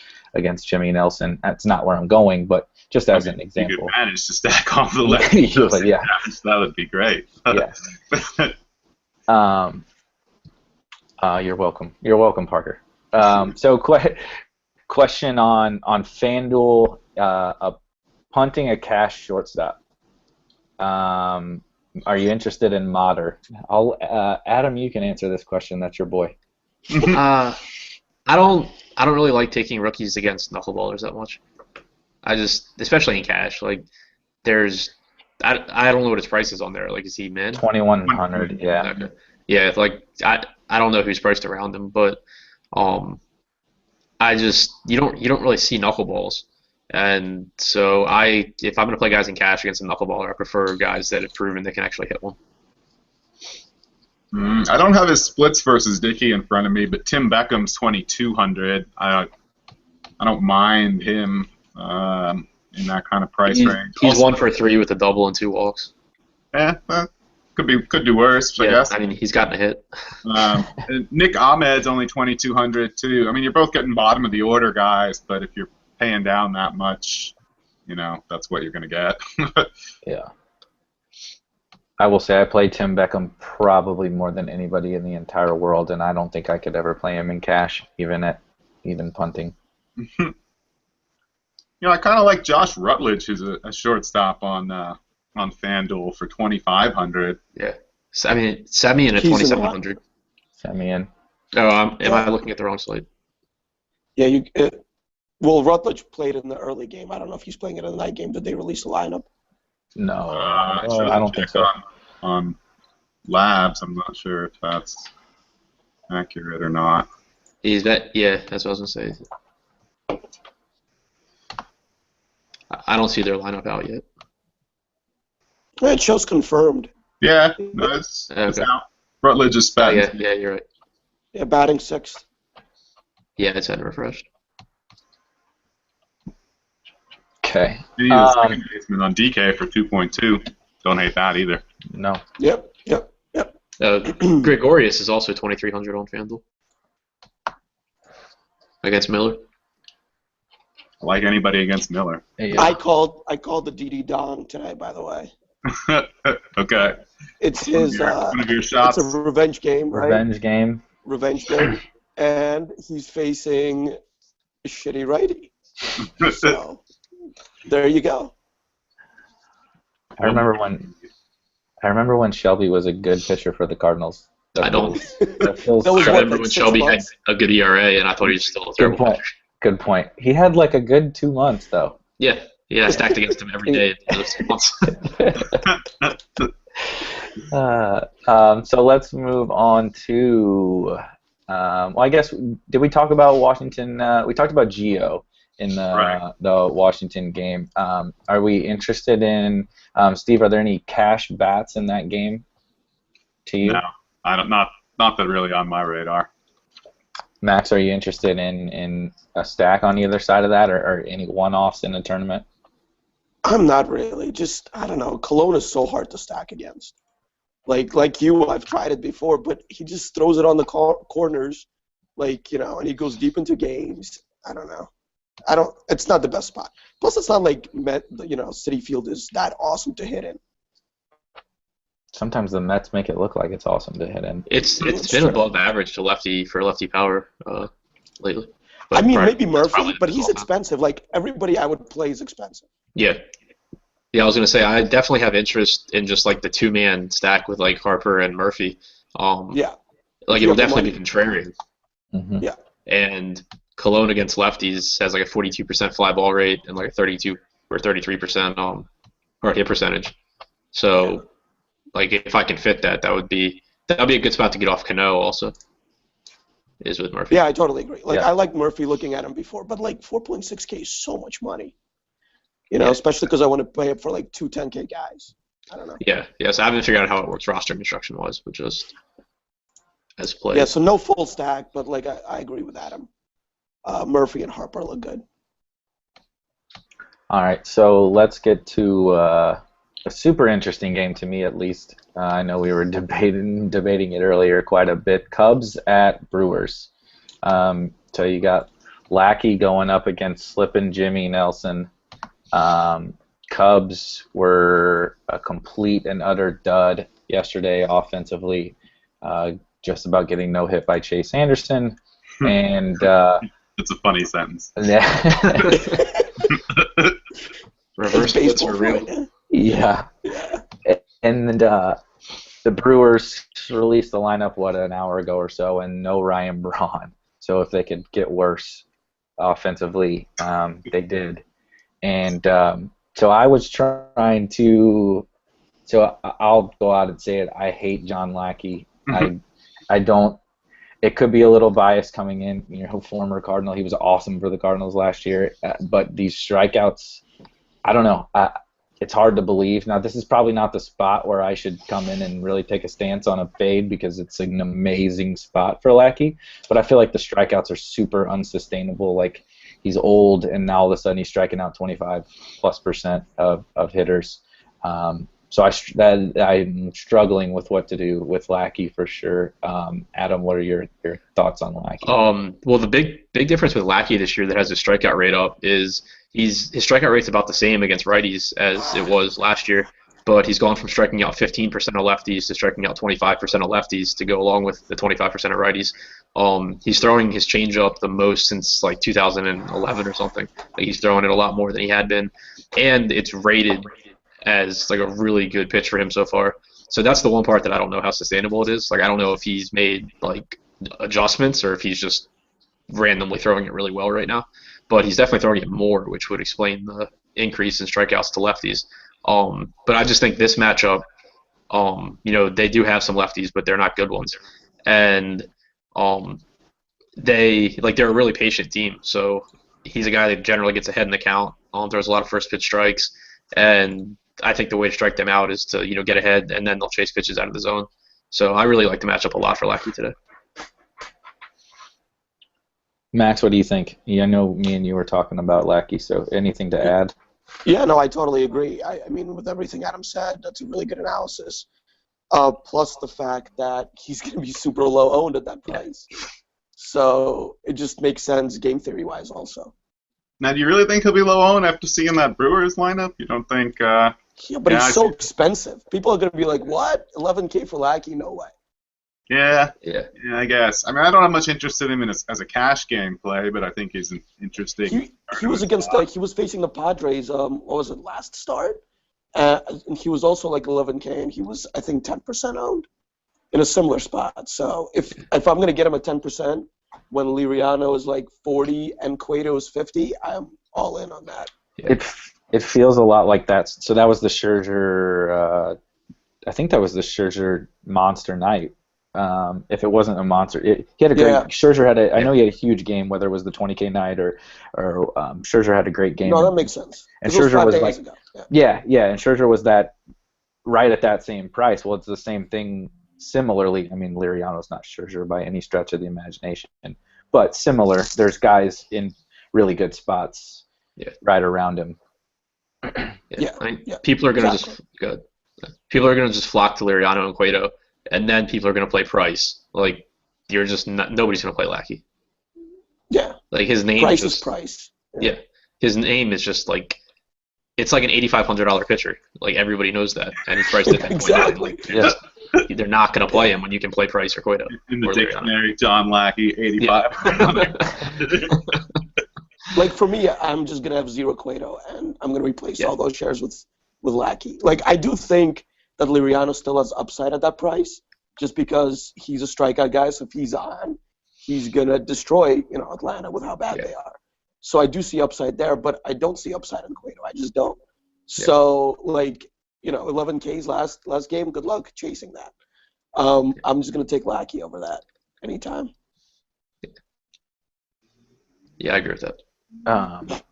S1: Jimmy Nelson. That's not where I'm going, but just as an example.
S3: You could manage to stack all the lefties.
S1: Yeah,
S3: that would be great.
S1: Yeah. You're welcome. You're welcome, Parker. So question on FanDuel, punting a cash shortstop. Are you interested in Motter? Adam, you can answer this question. That's your boy.
S2: I don't really like taking rookies against knuckleballers that much. Especially in cash, like I don't know what his price is on there. Like, is he min?
S1: 2,100. Yeah.
S2: Okay. Yeah, like I don't know who's priced around him, but you don't really see knuckleballs, and so if I'm gonna play guys in cash against a knuckleballer, I prefer guys that have proven they can actually hit one.
S3: I don't have his splits versus Dickey in front of me, but Tim Beckham's 2,200. I don't mind him in that kind of price range.
S2: He's also 1 for 3 with a double and 2 walks.
S3: Yeah, could do worse, I guess.
S2: I mean, he's gotten a hit.
S3: Nick Ahmed's only 2,200 too. I mean, you're both getting bottom of the order guys, but if you're paying down that much, that's what you're going to get.
S1: Yeah. I will say I play Tim Beckham probably more than anybody in the entire world, and I don't think I could ever play him in cash, even punting.
S3: I kind of like Josh Rutledge, who's a shortstop on FanDuel for 2,500.
S2: Yeah. Semi in a
S4: He's in
S2: 2,700.
S1: Send me in.
S2: Oh, am I looking at the wrong slide?
S4: Yeah, well, Rutledge played in the early game. I don't know if he's playing it in the night game. Did they release the lineup?
S1: No,
S3: I
S1: I don't think so.
S3: On Labs, I'm not sure if that's accurate or not.
S2: Yeah, that's what I was gonna say. I don't see their lineup out yet.
S4: It shows confirmed.
S3: Yeah, no, it's out. Rutledge is
S2: Oh,
S3: spent.
S2: yeah, you're right.
S4: Yeah, batting sixth.
S2: Yeah, it's hadn't refreshed.
S1: Okay.
S3: He is second baseman on DK for 2.2. Don't hate that either.
S1: No.
S4: Yep.
S2: Gregorius is also 2,300 on FanDuel against Miller.
S3: Like anybody against Miller.
S1: Yeah.
S4: I called the DD Dong today, by the way.
S3: Okay.
S4: It's his.
S3: One of your shots.
S4: It's a revenge game, right?
S1: Revenge game.
S4: And he's facing a shitty righty. So there you go.
S1: I remember when Shelby was a good pitcher for the Cardinals.
S2: I don't.
S4: That was
S2: I
S4: what,
S2: remember
S4: like
S2: when
S4: 6
S2: Shelby had
S4: months?
S2: a good ERA, and I thought he was still a terrible
S1: Good point.
S2: pitcher.
S1: Good point. He had like a good 2 months though.
S2: Yeah, I stacked against him every day in those 2 months.
S1: So let's move on to. Well, I guess did we talk about Washington? We talked about Gio in the Washington game. Are we interested in Steve? Are there any cash bats in that game? To you?
S3: No, I don't. Not that really on my radar.
S1: Max, are you interested in a stack on either side of that, or any one-offs in the tournament?
S4: I'm not really. Just I don't know. Cologne is so hard to stack against. Like you, I've tried it before, but he just throws it on the corners, and he goes deep into games. I don't know. It's not the best spot. Plus, it's not like Citi Field is that awesome to hit in.
S1: Sometimes the Mets make it look like it's awesome to hit in.
S2: It's been above average to lefty power lately. But
S4: I mean,
S2: probably-
S4: maybe
S2: that's
S4: Murphy,
S2: probably
S4: but he's
S2: all.
S4: expensive. Like everybody I would play is expensive.
S2: Yeah. Yeah, I was gonna say I definitely have interest in just like the 2-man stack with like Harper and Murphy.
S4: Yeah.
S2: Like
S4: You
S2: it'll
S4: have the
S2: definitely be contrarian.
S1: Mm-hmm.
S4: Yeah.
S2: And Cologne against lefties has like a 42% fly ball rate and like a 32 or 33% hard hit percentage. So, like if I can fit that, that'd be a good spot to get off Cano also. Is with Murphy.
S4: Yeah, I totally agree.
S1: Yeah.
S4: I like Murphy looking at him before, but 4.6K is so much money. Especially because I want to play it for 2 10K guys. I don't know.
S2: Yeah. So I haven't figured out how it works roster construction wise, but just as play.
S4: Yeah, so no full stack, but I agree with Adam. Murphy and Harper look good.
S1: All right, so let's get to a super interesting game to me, at least. I know we were debating it earlier quite a bit. Cubs at Brewers. So you got Lackey going up against Slippin' Jimmy Nelson. Cubs were a complete and utter dud yesterday offensively, just about getting no hit by Chase Anderson. And
S3: it's a funny sentence.
S2: Reverse splits are real.
S1: Yeah. And the Brewers released the lineup, an hour ago or so, and no Ryan Braun. So if they could get worse offensively, they did. And so I was trying to. So I'll go out and say it. I hate John Lackey. I don't. It could be a little bias coming in. Former Cardinal. He was awesome for the Cardinals last year. But these strikeouts, I don't know. It's hard to believe. Now, this is probably not the spot where I should come in and really take a stance on a fade because it's an amazing spot for Lackey. But I feel like the strikeouts are super unsustainable. Like, he's old, and now all of a sudden he's striking out 25+% of hitters. So I'm struggling with what to do with Lackey for sure. Adam, what are your thoughts on Lackey?
S2: Well, the big difference with Lackey this year that has his strikeout rate up is his strikeout rate's about the same against righties as it was last year, but he's gone from striking out 15% of lefties to striking out 25% of lefties to go along with the 25% of righties. He's throwing his changeup the most since like 2011 or something. Like he's throwing it a lot more than he had been, and it's rated as like a really good pitch for him so far. So that's the one part that I don't know how sustainable it is. Like I don't know if he's made like adjustments or if he's just randomly throwing it really well right now. But he's definitely throwing it more, which would explain the increase in strikeouts to lefties. But I just think this matchup, they do have some lefties, but they're not good ones, and they're a really patient team. So he's a guy that generally gets ahead in the count, throws a lot of first pitch strikes, and I think the way to strike them out is to get ahead, and then they'll chase pitches out of the zone. So I really like the matchup a lot for Lackey today.
S1: Max, what do you think? I know me and you were talking about Lackey, so anything to add?
S4: Yeah, no, I totally agree. I mean, with everything Adam said, that's a really good analysis. Plus the fact that he's going to be super low owned at that price. So it just makes sense game theory-wise also.
S3: Now, do you really think he'll be low owned after seeing that Brewers lineup? You don't think...
S4: Yeah, but he's so expensive. People are going to be like, what? $11K for Lackey? No way.
S3: Yeah, I guess. I mean, I don't have much interest in him as a cash game play, but I think he's interesting.
S4: He was he was facing the Padres. What was it, last start? And he was also like 11K, and he was, I think, 10% owned in a similar spot. So if I'm going to get him at 10% when Liriano is like 40 and Cueto is 50, I'm all in on that.
S1: It feels a lot like that. So that was the Scherzer. I think that was the Scherzer monster night. If it wasn't a monster, he had a great. Scherzer had I know he had a huge game, whether it was the 20K night or Scherzer had a great game.
S4: No, that makes sense.
S1: And Scherzer was like, and Scherzer was that right at that same price. Well, it's the same thing. Similarly, I mean, Liriano's not Scherzer by any stretch of the imagination, but similar. There's guys in really good spots, right around him.
S2: People are gonna People are gonna just flock to Liriano and Cueto. And then people are going to play Price. Like, you're just nobody's going to play Lackey.
S4: Yeah.
S2: Like, his name
S4: Price
S2: is just...
S4: Price.
S2: Yeah. His name is just, like... It's like an $8,500 pitcher. Like, everybody knows that. And he's priced at 10.9.
S4: Exactly.
S2: Like, they're not going to play him when you can play Price or Cueto.
S3: In the dictionary, John Lackey, 85.
S4: Like, for me, I'm just going to have 0 Cueto, and I'm going to replace all those shares with Lackey. Like, I do think that Liriano still has upside at that price, just because he's a strikeout guy. So if he's on, he's gonna destroy Atlanta with how bad they are. So I do see upside there, but I don't see upside in Cueto. I just don't. Yeah. So 11Ks last game. Good luck chasing that. I'm just gonna take Lackey over that anytime.
S2: Yeah, I agree with that.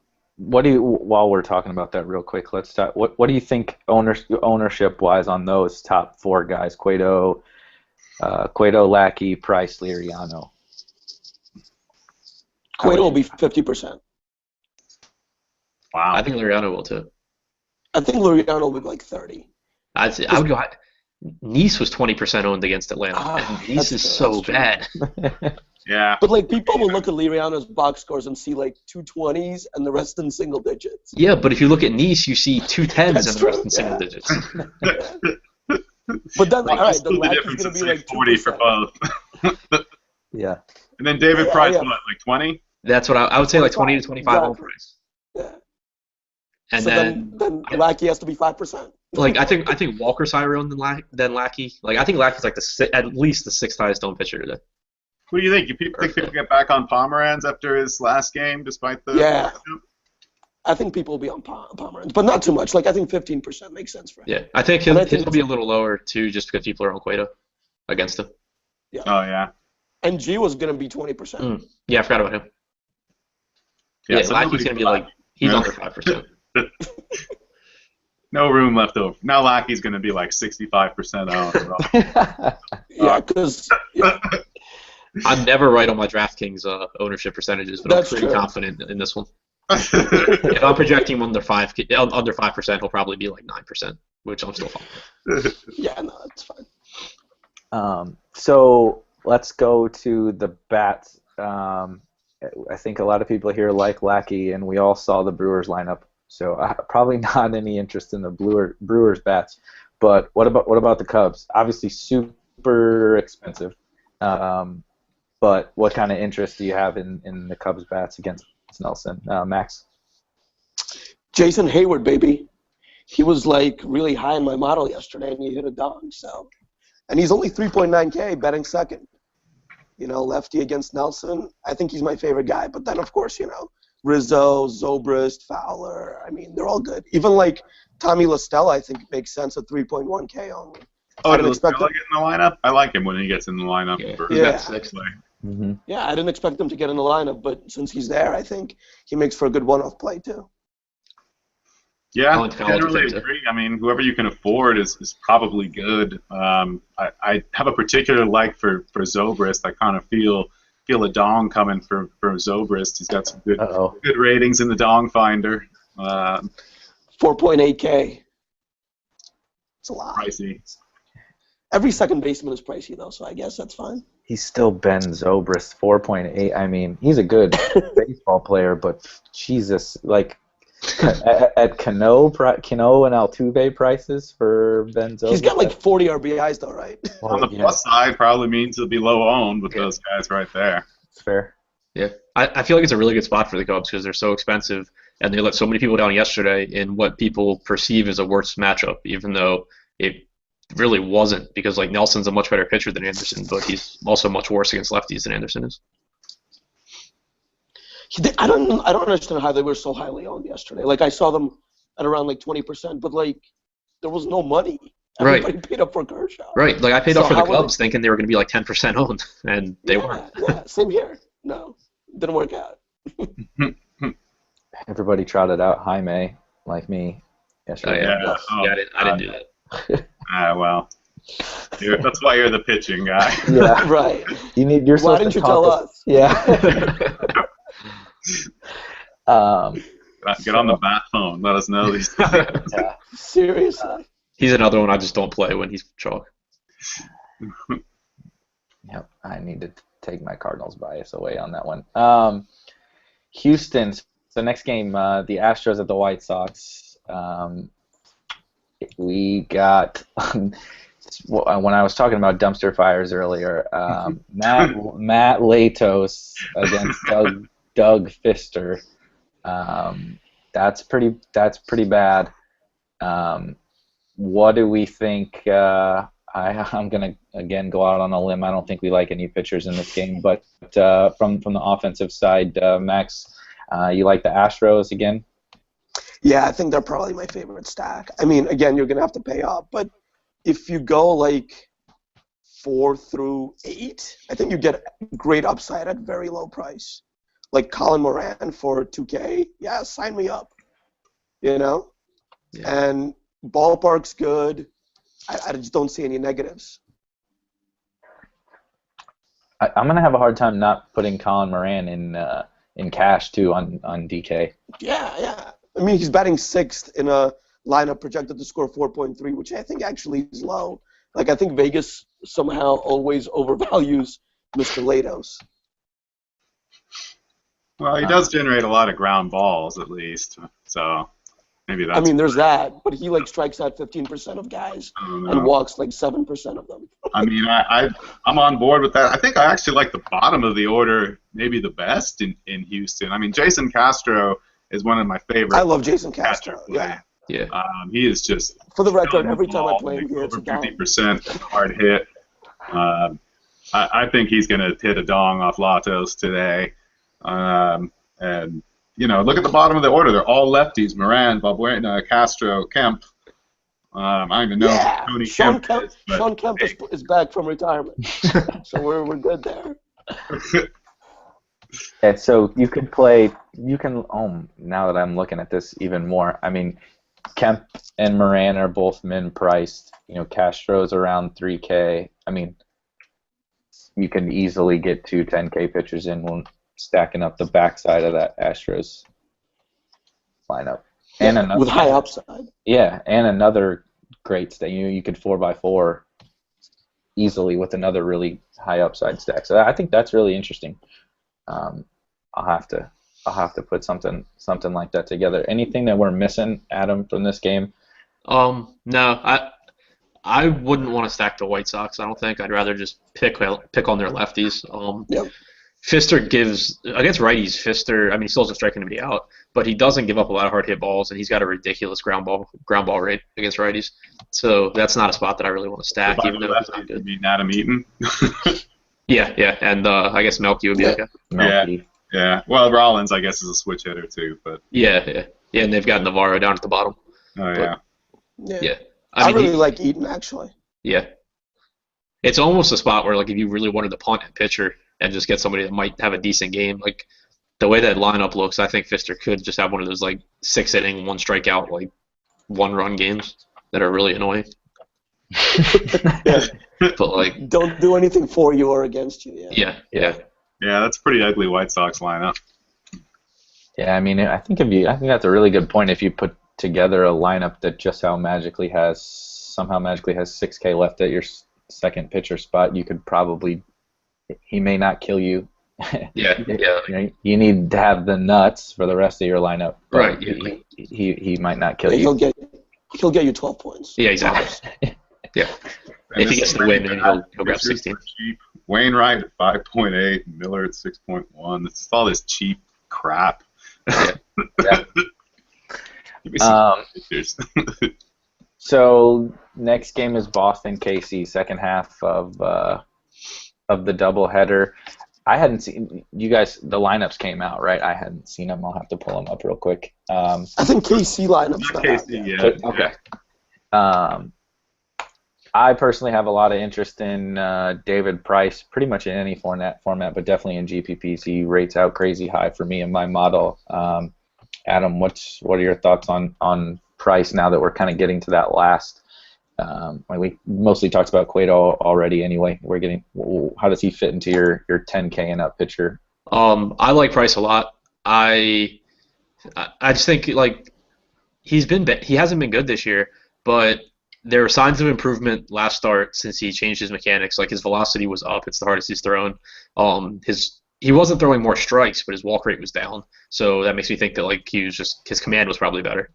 S1: While we're talking about that real quick, let's talk. What do you think ownership wise on those top 4 guys? Cueto, Lackey, Price, Liriano.
S4: Cueto will be 50%.
S3: Wow.
S2: I think Liriano will too.
S4: I think Liriano will be like 30.
S2: I would go. Nice was 20% owned against Atlanta, and Nice is so bad.
S3: Yeah.
S4: But people will look at Liriano's box scores and see 220s and the rest in single digits.
S2: Yeah, but if you look at Nice, you see 210s and the rest in single digits.
S4: But then, all right, the Lackey's going to be like
S3: 40 for both.
S1: Yeah.
S3: And then David Price, what, like 20?
S2: That's what I would say, like 20 to 25 on Price.
S4: Yeah.
S2: And
S4: so then Lackey has to be 5%.
S2: Like I think Walker's higher owned than Lackey. Like I think Lackey's like at least the 6th highest owned pitcher today.
S3: What do you think? You think people get back on Pomeranz after his last game, despite the...
S4: Yeah. I think people will be on Pomeranz, but not too much. I think 15% makes sense for him.
S2: Yeah, I think he'll be a little lower, too, just because people are on Cueto against him.
S4: Yeah.
S3: Oh, yeah.
S4: And G was going to be 20%.
S2: Yeah, I forgot about him. Yeah, so Lackey's going to be he's under 5%.
S3: No room left over. Now Lackey's going to be like 65% owned.
S4: Yeah, because...
S2: I'm never right on my DraftKings ownership percentages, but I'm pretty confident in this one. If I'm projecting him under 5%, he'll probably be like 9%, which I'm still fine with.
S4: Yeah, no, that's fine.
S1: So let's go to the bats. I think a lot of people here like Lackey, and we all saw the Brewers lineup So probably not any interest in the Brewers bats. But what about the Cubs? Obviously super expensive. But what kind of interest do you have in the Cubs bats against Nelson? Max?
S4: Jason Hayward, baby. He was like really high in my model yesterday, and he hit a dong. So, and he's only 3.9K, betting second. Lefty against Nelson. I think he's my favorite guy. But then, of course, Rizzo, Zobrist, Fowler. I mean, they're all good. Even like Tommy La Stella, I think makes sense at 3.1K only.
S3: Oh, did La Stella get in the lineup? I like him when he gets in the lineup.
S1: Mm-hmm.
S4: Yeah, I didn't expect him to get in the lineup, but since he's there, I think he makes for a good one-off play too.
S3: Yeah, I generally agree. I mean, whoever you can afford is probably good. I have a particular like for Zobrist. I kind of feel a dong coming for Zobrist. He's got some good ratings in the Dong Finder.
S4: 4.8K. It's a lot.
S3: Pricey.
S4: Every second baseman is pricey though, so I guess that's fine.
S1: He's still Ben Zobrist, 4.8. I mean, he's a good baseball player, but Jesus, like at Cano and Altuve prices for Ben Zobrist.
S4: He's got like 40 RBIs though, right?
S3: Well, on the plus side, probably means he'll be low owned with those guys right there.
S1: It's fair.
S2: Yeah, I feel like it's a really good spot for the Cubs because they're so expensive, and they let so many people down yesterday in what people perceive as a worse matchup, even though it really wasn't, because like Nelson's a much better pitcher than Anderson, but he's also much worse against lefties than Anderson is.
S4: I don't understand how they were so highly owned yesterday. Like I saw them at around like 20%, but like there was no money. Everybody paid up for Kershaw.
S2: Right, like I paid up for the Cubs thinking they were going to be like 10% owned, and they weren't.
S4: Yeah, same here. No, didn't work out.
S1: Everybody trotted out Jaime, like me, yesterday.
S2: I didn't do that.
S3: Well, that's why you're the pitching guy.
S1: Yeah,
S4: right.
S1: Why
S4: didn't you tell us?
S1: Yeah.
S3: Get on the bat phone. Let us know these things.
S1: Yeah.
S4: Seriously.
S2: He's another one I just don't play when he's chalk.
S1: Yep, I need to take my Cardinals bias away on that one. Houston, the next game, the Astros at the White Sox. We got, when I was talking about dumpster fires earlier, Matt Latos against Doug Fister. That's pretty bad. What do we think? I'm going to, again, go out on a limb. I don't think we like any pitchers in this game. But from the offensive side, Max, you like the Astros again?
S4: Yeah, I think they're probably my favorite stack. I mean, again, you're going to have to pay up. But if you go like 4 through 8, I think you get great upside at very low price. Like Colin Moran for 2K, yeah, sign me up. Yeah. And ballpark's good. I just don't see any negatives.
S1: I'm gonna have a hard time not putting Colin Moran in cash too on DK.
S4: Yeah. I mean, he's batting 6th in a lineup projected to score 4.3, which I think actually is low. Like I think Vegas somehow always overvalues Mr. Latos.
S3: Well, he does generate a lot of ground balls at least, so. Maybe that's.
S4: I mean, there's that, but he like strikes out 15% of guys and walks like 7% of them.
S3: I mean, I'm on board with that. I think I actually like the bottom of the order, maybe the best in Houston. I mean, Jason Castro is one of my favorites.
S4: I love Jason Castro. Yeah.
S3: He is just.
S4: For the record, every time I play him, he hits
S3: over
S4: a dong.
S3: 50% hard hit. I think he's going to hit a dong off Latos today, and. Look at the bottom of the order. They're all lefties. Moran, Balbuena, Castro, Kemp. I don't even know who Tony
S4: Sean
S3: Kemp is.
S4: Sean Kemp is back from retirement. So we're good there.
S1: And so you can now that I'm looking at this even more, I mean, Kemp and Moran are both min-priced. Castro's around 3K. I mean, you can easily get 2 10K pitchers in stacking up the backside of that Astros lineup. And
S4: with high upside.
S1: Yeah, and another great stack. You could 4x4 easily with another really high upside stack. So I think that's really interesting. I'll have to put something like that together. Anything that we're missing, Adam, from this game?
S2: No, I wouldn't want to stack the White Sox. I don't think. I'd rather just pick on their lefties.
S4: Yep.
S2: Fister gives against righties. Fister, I mean, he still doesn't strike anybody out, but he doesn't give up a lot of hard hit balls, and he's got a ridiculous ground ball rate against righties. So that's not a spot that I really want to stack,
S3: By
S2: even
S3: the
S2: though he's
S3: lefties,
S2: not
S3: you
S2: good.
S3: mean Adam Eaton?
S2: Yeah, and I guess Melky would be
S4: Yeah.
S2: like a
S1: Melky.
S3: Yeah. Well, Rollins, I guess, is a switch hitter too, but
S2: yeah, and they've got Navarro down at the bottom.
S3: oh yeah.
S2: Yeah,
S4: I
S2: mean,
S4: really like Eaton, actually.
S2: yeah, it's almost a spot where like if you really wanted to punt at pitcher and just get somebody that might have a decent game, like the way that lineup looks, I think Fister could just have one of those like 6 inning, 1 strikeout, like 1 run games that are really annoying.
S4: Yeah.
S2: But like,
S4: Don't do anything for you or against you.
S2: yeah.
S3: Yeah, that's a pretty ugly White Sox lineup.
S1: Yeah, I mean, I think that's a really good point. If you put together a lineup that just somehow magically has 6K left at your second pitcher spot, you could probably. He may not kill you.
S2: Yeah.
S1: You need to have the nuts for the rest of your lineup.
S2: Right. Yeah.
S1: He might not kill
S4: He'll
S1: you.
S4: get you 12 points.
S2: Yeah, exactly. Yeah.
S3: And
S2: If he gets the win, then he'll grab
S3: pitchers
S2: 16.
S3: are cheap. Wainwright at 5.8, Miller at 6.1. It's just all this cheap crap.
S2: Yeah.
S1: Yeah.
S3: Give me some pitchers.
S1: So next game is Boston KC, second half of the doubleheader. I hadn't seen you guys. The lineups came out, right? I hadn't seen them. I'll have to pull them up real quick.
S4: I think KC lineup's not out
S3: KC,
S4: yet.
S3: yeah.
S1: Okay. I personally have a lot of interest in David Price, pretty much in any format, but definitely in GPPs. He rates out crazy high for me in my model. Adam, what are your thoughts on Price now that we're kind of getting to that last? We mostly talked about Cueto already. Anyway, how does he fit into your 10K and up pitcher?
S2: I like Price a lot. I just think like he hasn't been good this year, but there were signs of improvement last start since he changed his mechanics. Like his velocity was up; it's the hardest he's thrown. He wasn't throwing more strikes, but his walk rate was down. So that makes me think that like his command was probably better.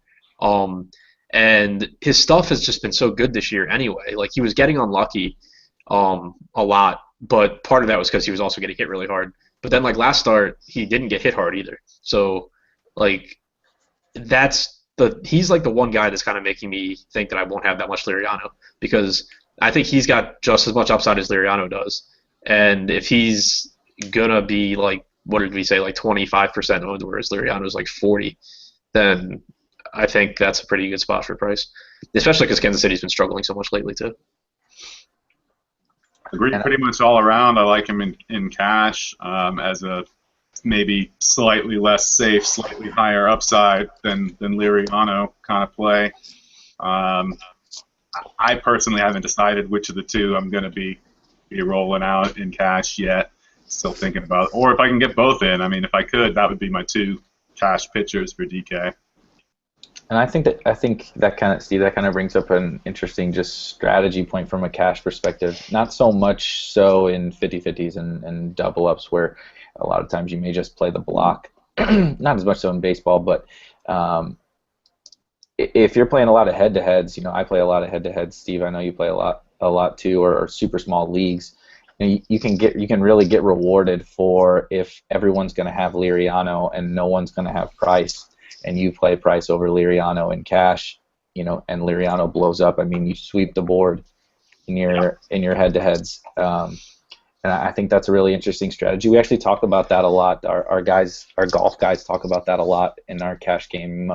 S2: And his stuff has just been so good this year anyway. Like he was getting unlucky a lot, but part of that was because he was also getting hit really hard. But then like last start, he didn't get hit hard either. So like he's like the one guy that's kind of making me think that I won't have that much Liriano, because I think he's got just as much upside as Liriano does. And if he's gonna be like, what did we say, like 25% owned, whereas Liriano's like 40, then I think that's a pretty good spot for Price, especially because Kansas City's been struggling so much lately too.
S3: Agreed, pretty much all around. I like him in cash as a maybe slightly less safe, slightly higher upside than Liriano kind of play. I personally haven't decided which of the two I'm going to be rolling out in cash yet. Still thinking about, or if I can get both in. I mean, if I could, that would be my 2 cash pitchers for DK.
S1: And I think that kind of brings up an interesting just strategy point from a cash perspective. Not so much so in 50-50s and double ups, where a lot of times you may just play the block. Not as much so in baseball, but if you're playing a lot of head-to-heads, I play a lot of head-to-heads. Steve, I know you play a lot too, or super small leagues. You can really get rewarded for if everyone's going to have Liriano and no one's going to have Price, and you play Price over Liriano in cash, and Liriano blows up. I mean, you sweep the board in your head-to-heads. And I think that's a really interesting strategy. We actually talk about that a lot. Our golf guys talk about that a lot in our cash game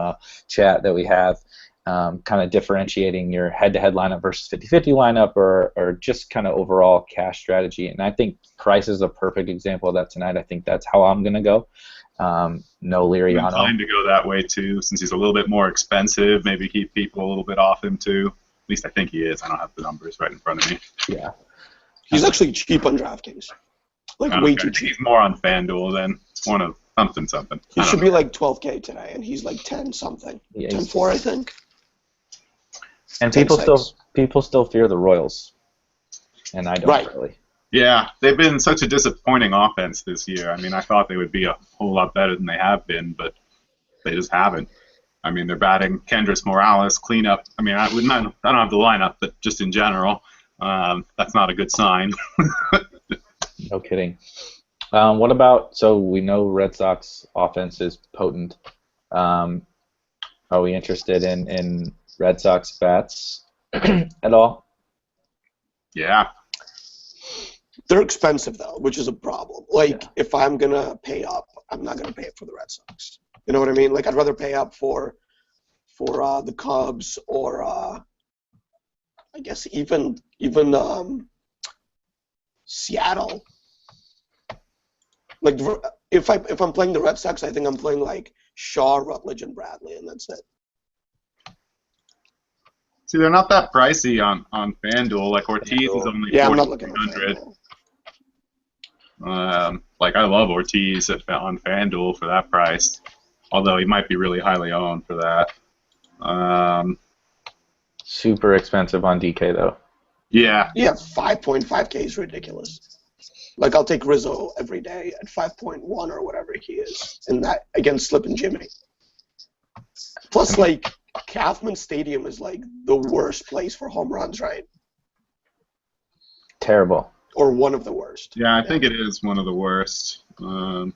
S1: chat that we have, kind of differentiating your head-to-head lineup versus 50-50 lineup, or just kind of overall cash strategy. And I think Price is a perfect example of that tonight. I think that's how I'm going to go. No Liriano.
S3: I'm inclined to go that way too, since he's a little bit more expensive. Maybe keep people a little bit off him too. At least I think he is. I don't have the numbers right in front of me.
S1: Yeah.
S4: He's actually cheap on DraftKings. Like way too cheap.
S3: He's more on FanDuel than one of something.
S4: He should be like 12K today, and he's like 10 something.
S1: Yeah,
S4: 10-4, I think.
S1: And people still fear the Royals, and I don't really.
S3: Yeah, they've been such a disappointing offense this year. I mean, I thought they would be a whole lot better than they have been, but they just haven't. I mean, they're batting Kendrys Morales, cleanup. I mean, I don't have the lineup, but just in general, that's not a good sign.
S1: No kidding. What about, so we know Red Sox offense is potent. Are we interested in Red Sox bats at all?
S3: Yeah.
S4: They're expensive though, which is a problem. Like if I'm gonna pay up, I'm not gonna pay up for the Red Sox. You know what I mean? Like I'd rather pay up for the Cubs or I guess even Seattle. Like if I'm playing the Red Sox, I think I'm playing like Shaw, Rutledge, and Bradley, and that's it.
S3: See, they're not that pricey on FanDuel. Like Ortiz is only
S4: I'm not looking at
S3: 4,300.
S4: FanDuel.
S3: Like I love Ortiz on FanDuel for that price, although he might be really highly owned for that.
S1: Super expensive on DK though.
S3: Yeah.
S4: Yeah, 5.5K is ridiculous. Like I'll take Rizzo every day at 5.1 or whatever he is, and that against Slip and Jimmy. Plus, like Kauffman Stadium is like the worst place for home runs, right?
S1: Terrible.
S4: Or one of the worst.
S3: Yeah, I think it is one of the worst.
S4: So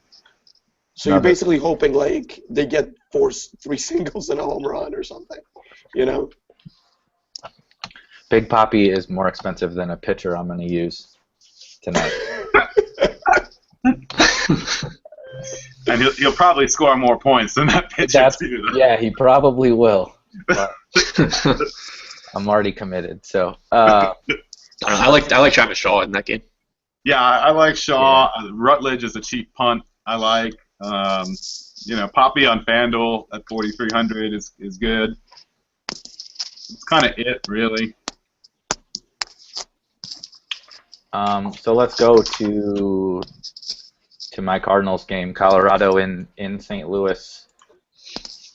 S4: you're basically hoping like they get three singles and a home run or something, you know?
S1: Big Papi is more expensive than a pitcher I'm going to use tonight.
S3: And he'll probably score more points than that pitcher too.
S1: Yeah, he probably will. But I'm already committed. So
S2: I like Travis Shaw in that game.
S3: Yeah, I like Shaw. Yeah. Rutledge is a cheap punt. I like. Papi on FanDuel at 4,300 is good. It's kind of it, really.
S1: So let's go to my Cardinals game, Colorado in St. Louis.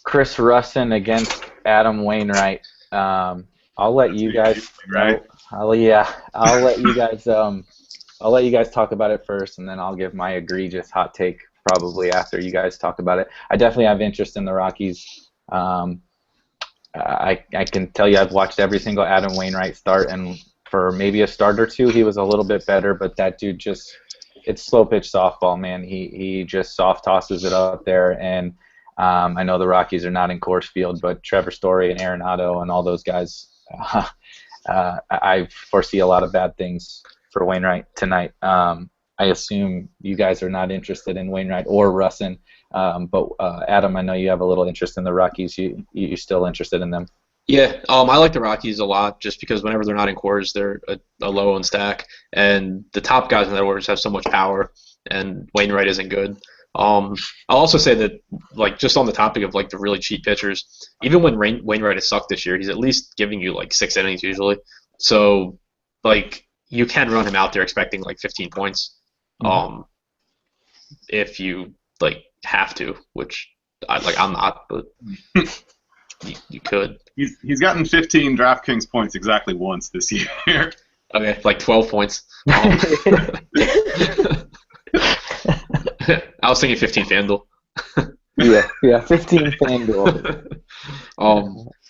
S1: Chris Russin against Adam Wainwright. I'll let you guys.
S3: Right.
S1: I'll let you guys. I'll let you guys talk about it first, and then I'll give my egregious hot take probably after you guys talk about it. I definitely have interest in the Rockies. I can tell you I've watched every single Adam Wainwright start, and for maybe a start or two, he was a little bit better, but that dude it's slow pitch softball, man. He just soft tosses it up there, and I know the Rockies are not in Coors Field, but Trevor Story and Arenado and all those guys, I foresee a lot of bad things for Wainwright tonight. I assume you guys are not interested in Wainwright or Russin, but Adam, I know you have a little interest in the Rockies. You still interested in them?
S2: Yeah, I like the Rockies a lot just because whenever they're not in Coors, they're a low-owned stack, and the top guys in that orders have so much power, and Wainwright isn't good. I'll also say that, like, just on the topic of like the really cheap pitchers, even when Wainwright has sucked this year, he's at least giving you like 6 innings usually. So, like, you can run him out there expecting like 15 points, if you like have to, which I'm not, but. You could.
S3: He's gotten 15 DraftKings points exactly once this year.
S2: Okay, like 12 points. I was thinking 15 FanDuel.
S1: yeah, 15 FanDuel.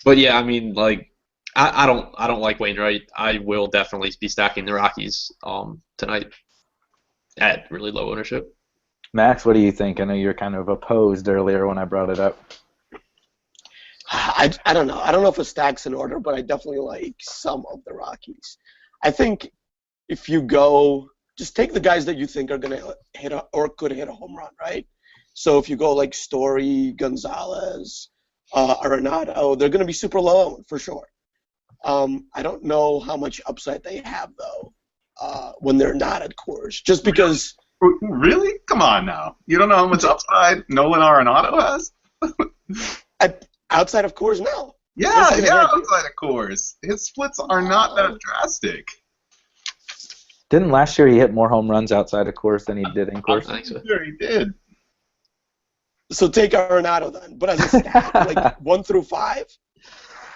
S2: But yeah, I mean, like, I don't like Wainwright. I will definitely be stacking the Rockies tonight at really low ownership.
S1: Max, what do you think? I know you were kind of opposed earlier when I brought it up.
S4: I don't know. I don't know if a stack's in order, but I definitely like some of the Rockies. I think if you go, just take the guys that you think are going to hit or could hit a home run, right? So if you go like Story, Gonzalez, Arenado, they're going to be super low owned for sure. I don't know how much upside they have, though, when they're not at Coors. Just because...
S3: Really? Come on now. You don't know how much upside Nolan Arenado has?
S4: Outside of Coors, no.
S3: Yeah, outside of Coors. His splits are not that drastic.
S1: Didn't last year he hit more home runs outside of Coors than he did in Coors?
S2: I think so.
S3: Sure, he did.
S4: So take Arenado then. But as a stack, like 1 through 5?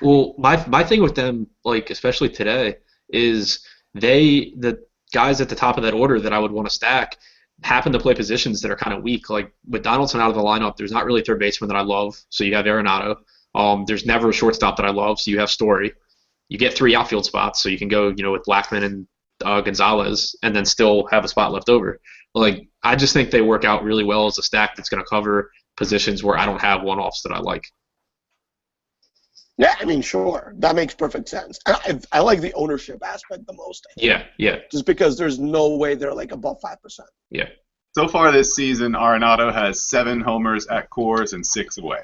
S2: Well, my thing with them, like especially today, is the guys at the top of that order that I would want to stack happen to play positions that are kind of weak. Like with Donaldson out of the lineup, there's not really a third baseman that I love, so you have Arenado. There's never a shortstop that I love, so you have Story. You get 3 outfield spots, so you can go, with Blackman and Gonzalez, and then still have a spot left over. Like, I just think they work out really well as a stack that's going to cover positions where I don't have one-offs that I like.
S4: Yeah, I mean, sure. That makes perfect sense. I like the ownership aspect the most. I think.
S2: Yeah.
S4: Just because there's no way they're like above 5%.
S2: Yeah.
S3: So far this season, Arenado has 7 homers at Coors and 6 away.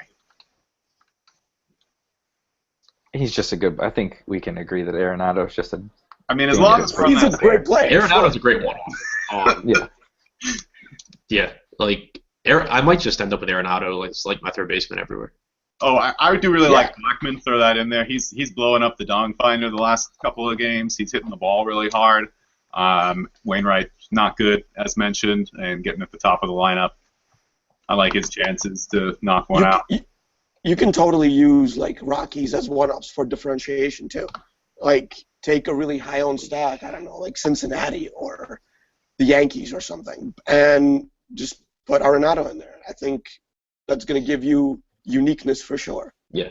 S1: He's just a good. I think we can agree that Arenado is just a.
S3: I mean, as long as we're on
S4: He's a
S3: that
S4: great player.
S2: Arenado's a great one-off.
S1: Yeah.
S2: Yeah, like I might just end up with Arenado. It's like my third baseman everywhere.
S3: Oh, I do really like Blackman. Throw that in there. He's blowing up the dong finder the last couple of games. He's hitting the ball really hard. Wainwright, not good, as mentioned, and getting at the top of the lineup. I like his chances to knock one out.
S4: You can totally use like Rockies as one-ups for differentiation too. Like take a really high-owned stack, I don't know, like Cincinnati or the Yankees or something, and just put Arenado in there. I think that's going to give you uniqueness for sure.
S2: Yeah.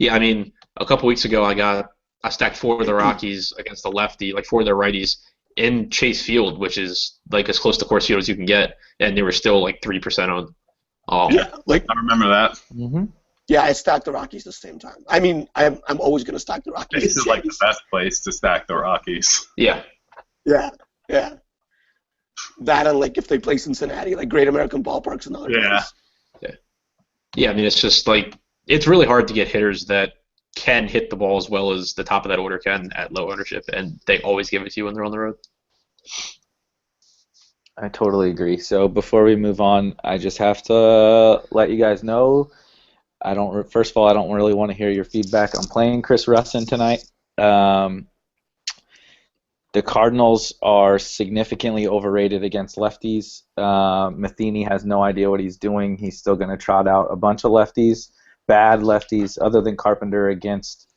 S2: I mean, a couple weeks ago, I stacked 4 of the Rockies against the lefty, like 4 of their righties in Chase Field, which is like as close to Coors Field as you can get, and they were still like 3% owned.
S4: Yeah, like
S3: I remember that.
S1: Mm-hmm.
S4: Yeah, I stacked the Rockies the same time. I mean, I'm always going to stack the Rockies.
S3: This is like the best place to stack the Rockies.
S2: Yeah.
S4: Yeah. That and like if they play Cincinnati, like Great American Ballparks and other places.
S2: Yeah, I mean, it's just like it's really hard to get hitters that can hit the ball as well as the top of that order can at low ownership, and they always give it to you when they're on the road.
S1: I totally agree. So before we move on, I just have to let you guys know. First of all, I don't really want to hear your feedback on playing Chris Russin tonight. The Cardinals are significantly overrated against lefties. Matheny has no idea what he's doing. He's still going to trot out a bunch of lefties, bad lefties, other than Carpenter against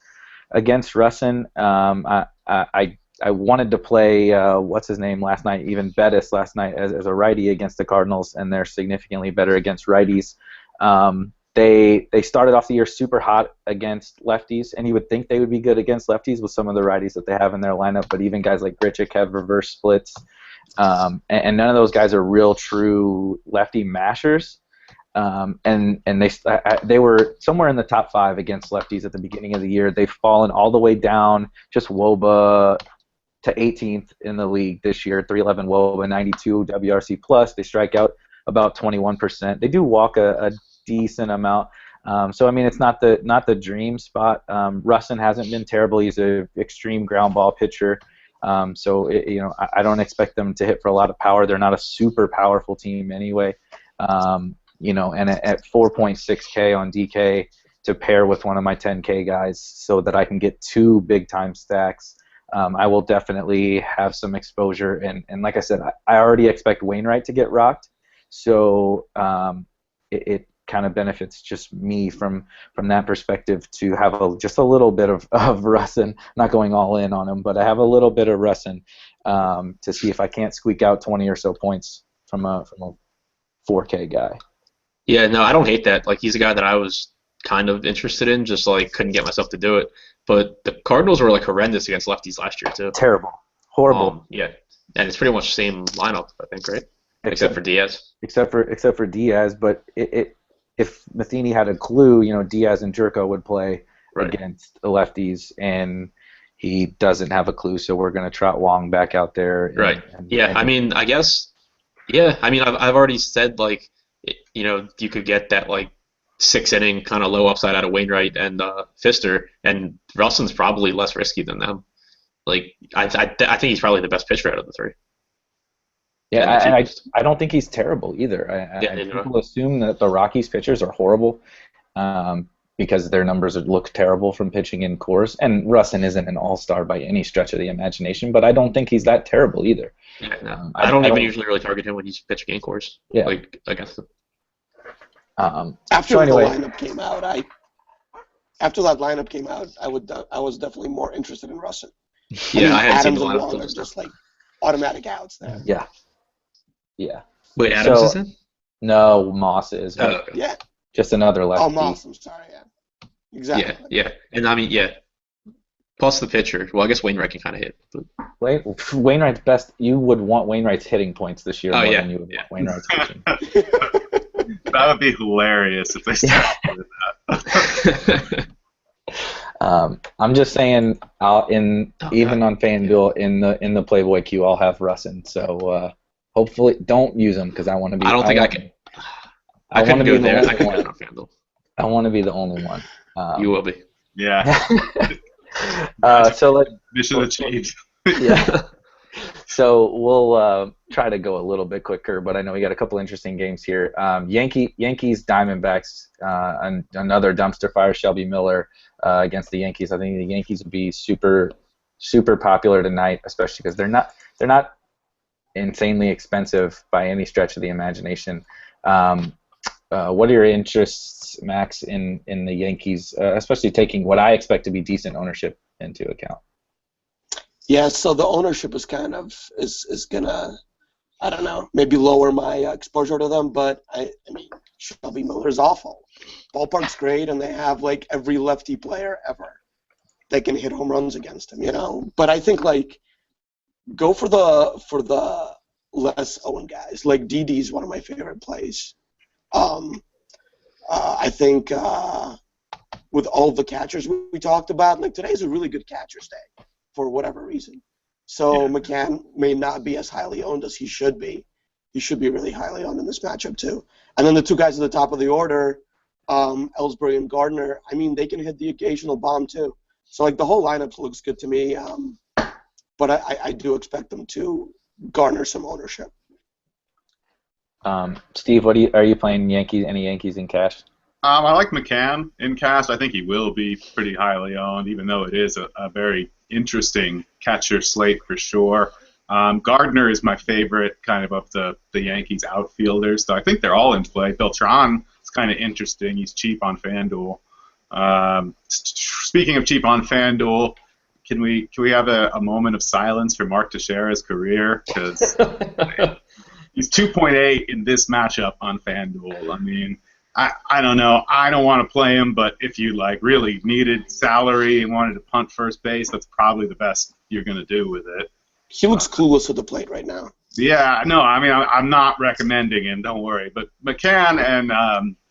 S1: Russin. I wanted to play what's his name last night, even Bettis last night as a righty against the Cardinals, and they're significantly better against righties. They started off the year super hot against lefties, and you would think they would be good against lefties with some of the righties that they have in their lineup, but even guys like Grichuk have reverse splits, and none of those guys are real true lefty mashers. And they were somewhere in the top 5 against lefties at the beginning of the year. They've fallen all the way down, just WOBA to 18th in the league this year, 311 WOBA, 92 WRC plus. They strike out about 21%. They do walk a decent amount. So I mean, it's not the dream spot. Russin hasn't been terrible. He's an extreme ground ball pitcher. So I don't expect them to hit for a lot of power. They're not a super powerful team anyway. And at 4.6K on DK to pair with one of my 10K guys so that I can get 2 big-time stacks, I will definitely have some exposure. And like I said, I already expect Wainwright to get rocked, so it kind of benefits just me from that perspective to have just a little bit of Russin, not going all in on him, but I have a little bit of Russin to see if I can't squeak out 20 or so points from a 4K guy.
S2: Yeah, no, I don't hate that. Like, he's a guy that I was kind of interested in, just like couldn't get myself to do it. But the Cardinals were like horrendous against lefties last year too.
S1: Terrible, horrible.
S2: Yeah, and it's pretty much the same lineup, I think, right? Except for Diaz.
S1: Except for Diaz, but if Matheny had a clue, Diaz and Jerko would play against the lefties, and he doesn't have a clue, so we're going to trot Wong back out there.
S2: I mean, I guess. Yeah, I mean, I've already said like, you could get that like 6-inning kind of low upside out of Wainwright and Pfister, and Russin's probably less risky than them. Like, I think he's probably the best pitcher out of the 3.
S1: Yeah, and I don't think he's terrible either. People assume that the Rockies pitchers are horrible because their numbers look terrible from pitching in Coors. And Russin isn't an all-star by any stretch of the imagination, but I don't think he's that terrible either.
S2: Yeah, no. I don't even usually really target him when he's pitching in Coors.
S1: Yeah.
S2: Like against them.
S4: After the lineup came out, I was definitely more interested in Russin.
S2: Yeah, I had seen
S4: Adams
S2: the
S4: and
S2: lineup.
S4: Wong are just like automatic outs there.
S1: Yeah. Yeah.
S2: Wait, Adams
S1: So-
S2: is in?
S1: No, Moss is, but
S2: Oh, okay.
S4: Yeah.
S1: just another lefty.
S4: Oh, Moss. I'm sorry. Yeah. Exactly.
S2: Yeah. And I mean, yeah. Plus the pitcher. Well, I guess Wainwright can kind of hit. But...
S1: Wainwright's best. You would want Wainwright's hitting points this year
S2: Oh,
S1: more
S2: yeah,
S1: than you would
S2: yeah.
S1: want Wainwright's pitching.
S3: That would be hilarious if they started with that.
S1: I'm just saying, even on FanDuel in the Playboy queue, I'll have Russin. So hopefully, don't use him because I want to be.
S2: I don't think I can. I couldn't go there. I couldn't go on FanDuel.
S1: I want to be the only one.
S2: You will be.
S3: Yeah.
S1: So let
S3: Mission achieved.
S1: yeah. So we'll try to go a little bit quicker, but I know we got a couple interesting games here. Yankees Diamondbacks, another dumpster fire. Shelby Miller against the Yankees. I think the Yankees would be super popular tonight, especially because they're not insanely expensive by any stretch of the imagination. What are your interests, Max, in the Yankees, especially taking what I expect to be decent ownership into account?
S4: Yeah, so the ownership is kind of is gonna, I don't know, maybe lower my exposure to them, but I mean, Shelby Miller's awful. Ballpark's great, and they have like every lefty player ever that can hit home runs against him, you know. But I think like go for the less owned guys. Like Didi's one of my favorite plays. I think with all the catchers we talked about, like today's a really good catcher's day for whatever reason. So McCann may not be as highly owned as he should be. He should be really highly owned in this matchup too. And then the two guys at the top of the order, Ellsbury and Gardner, I mean, they can hit the occasional bomb too. So like the whole lineup looks good to me. But I do expect them to garner some ownership.
S1: Steve, are you playing any Yankees in cash?
S3: I like McCann in cash. I think he will be pretty highly owned, even though it is a very interesting catcher slate for sure. Gardner is my favorite kind of the Yankees outfielders, so I think they're all in play. Beltran is kind of interesting. He's cheap on FanDuel. Speaking of cheap on FanDuel, can we have a moment of silence for Mark Teixeira's career? Because he's 2.8 in this matchup on FanDuel. I mean, I don't know. I don't want to play him, but if you like really needed salary and wanted to punt first base, that's probably the best you're going to do with it.
S4: He looks clueless at the plate right now.
S3: Yeah, no, I mean, I'm not recommending him, don't worry. But McCann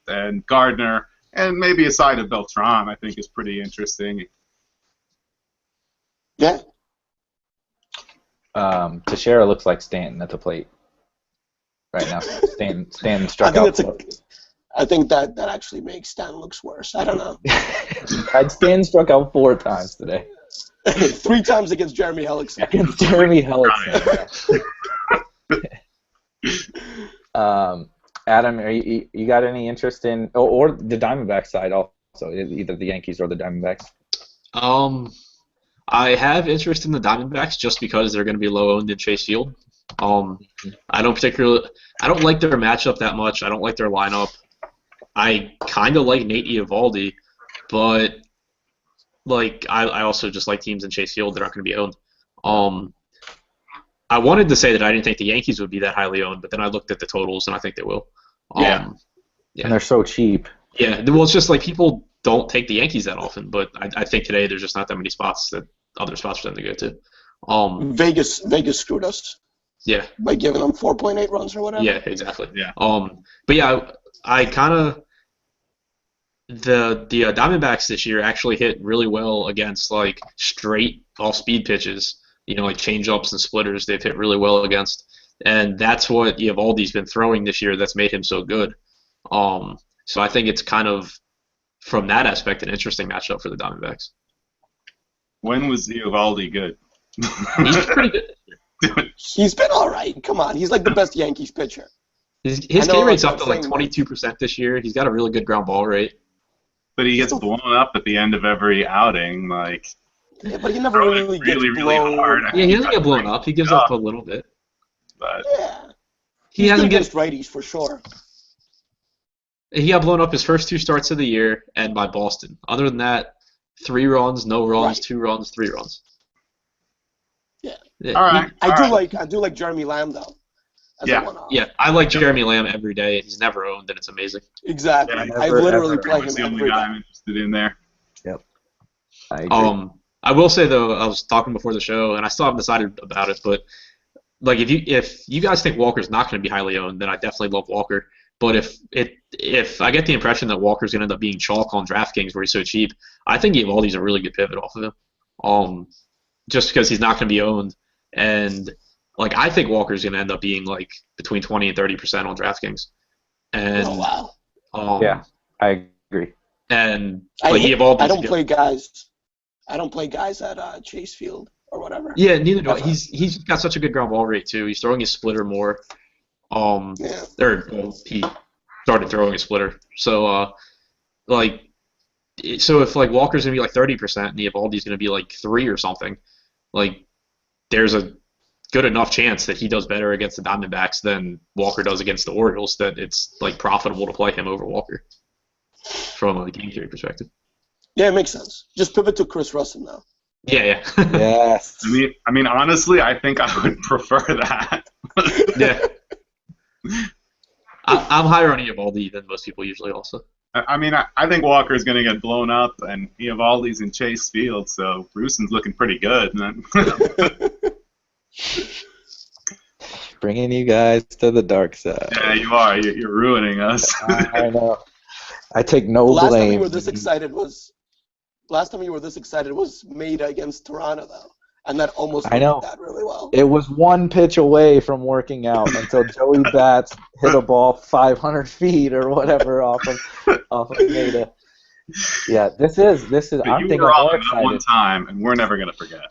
S3: and Gardner, and maybe a side of Beltran, I think is pretty interesting.
S4: Yeah.
S1: Teixeira looks like Stanton at the plate right now. Stanton struck out.
S4: I think that actually makes Stan looks worse. I don't know.
S1: Stanton struck out 4 times today.
S4: 3 times against Jeremy Hellickson.
S1: Against Jeremy Hellickson. Adam, you got any interest in or the Diamondbacks side also, either the Yankees or the Diamondbacks?
S2: I have interest in the Diamondbacks just because they're going to be low owned in Chase Field. I don't like their matchup that much. I don't like their lineup. I kind of like Nate Eovaldi, but like I also just like teams in Chase Field that aren't going to be owned. I wanted to say that I didn't think the Yankees would be that highly owned, but then I looked at the totals and I think they will.
S1: Yeah. And they're so cheap.
S2: Yeah, well, it's just like people don't take the Yankees that often, but I think today there's just not that many spots that other spots for them to go to. Vegas
S4: screwed us.
S2: Yeah.
S4: By giving them 4.8 runs or whatever.
S2: Yeah, exactly. Yeah. But yeah, I kind of the Diamondbacks this year actually hit really well against like straight off-speed pitches. You know, like change-ups and splitters. They've hit really well against, and that's what Eovaldi's been throwing this year. That's made him so good. So I think it's kind of from that aspect an interesting matchup for the Diamondbacks.
S3: When was Eovaldi good?
S2: He's pretty good.
S4: He's been all right. Come on, he's like the best Yankees pitcher.
S2: His K rate's up to like 22% this year. He's got a really good ground ball rate.
S3: But he gets blown up at the end of every outing, like.
S4: Yeah, but he never really gets blown.
S3: Hard.
S2: Yeah, he doesn't get blown up. He gives up a little bit.
S3: But
S4: yeah,
S2: he hasn't
S4: against righties for sure.
S2: He got blown up his first 2 starts of the year and by Boston. Other than that, 3 runs, no runs, right. 2 runs, 3 runs.
S4: Yeah.
S2: Yeah,
S3: All right.
S4: I do like Jeremy Lamb though. As
S3: Yeah.
S4: a one-off.
S2: yeah, I like Jeremy Lamb every day. He's never owned, and it's amazing.
S4: Exactly.
S3: Yeah,
S4: I
S1: never,
S4: literally
S1: ever.
S4: play
S3: That's
S4: him
S3: the only
S4: every
S3: guy
S4: day.
S3: I'm interested in there.
S1: Yep. I agree.
S2: I will say though, I was talking before the show, and I still haven't decided about it, but like if you guys think Walker's not going to be highly owned, then I definitely love Walker. But if I get the impression that Walker's going to end up being chalk on DraftKings where he's so cheap, I think Eovaldi's a really good pivot off of him. Just because he's not going to be owned, and like I think Walker's going to end up being like between 20 and 30% on DraftKings. And
S4: Oh wow.
S1: Yeah, I agree.
S2: And
S4: I
S2: like Eovaldi's
S4: don't play guys. I don't play guys at Chase Field or whatever.
S2: Yeah, neither do I.
S4: Ever.
S2: He's got such a good ground ball rate too. He's throwing his splitter more.
S4: Yeah.
S2: He started throwing a splitter. So so if like Walker's gonna be like 30% and Eovaldi's gonna be like 3 or something, like there's a good enough chance that he does better against the Diamondbacks than Walker does against the Orioles that it's like profitable to play him over Walker from a game theory perspective.
S4: Yeah, it makes sense. Just pivot to Chris Russell now.
S2: Yeah.
S1: Yes.
S3: I mean, honestly, I think I would prefer that.
S2: Yeah. I'm higher on Eovaldi than most people usually also.
S3: I mean, I think Walker's going to get blown up, and Eovaldi's in Chase Field, so Brewson's looking pretty good.
S1: Bringing you guys to the dark side.
S3: Yeah, you are. You're ruining us.
S1: I know. I take no
S4: Last time you
S1: blame.
S4: were this excited was Maeda against Toronto though, and that almost
S1: I know.
S4: worked out really well.
S1: It was one pitch away from working out until Joey Bats hit a ball 500 feet or whatever off of Maeda. Yeah, this is.
S3: But
S1: I'm
S3: you
S1: thinking
S3: were
S1: more
S3: on that one
S1: excited.
S3: time, and we're never going to forget.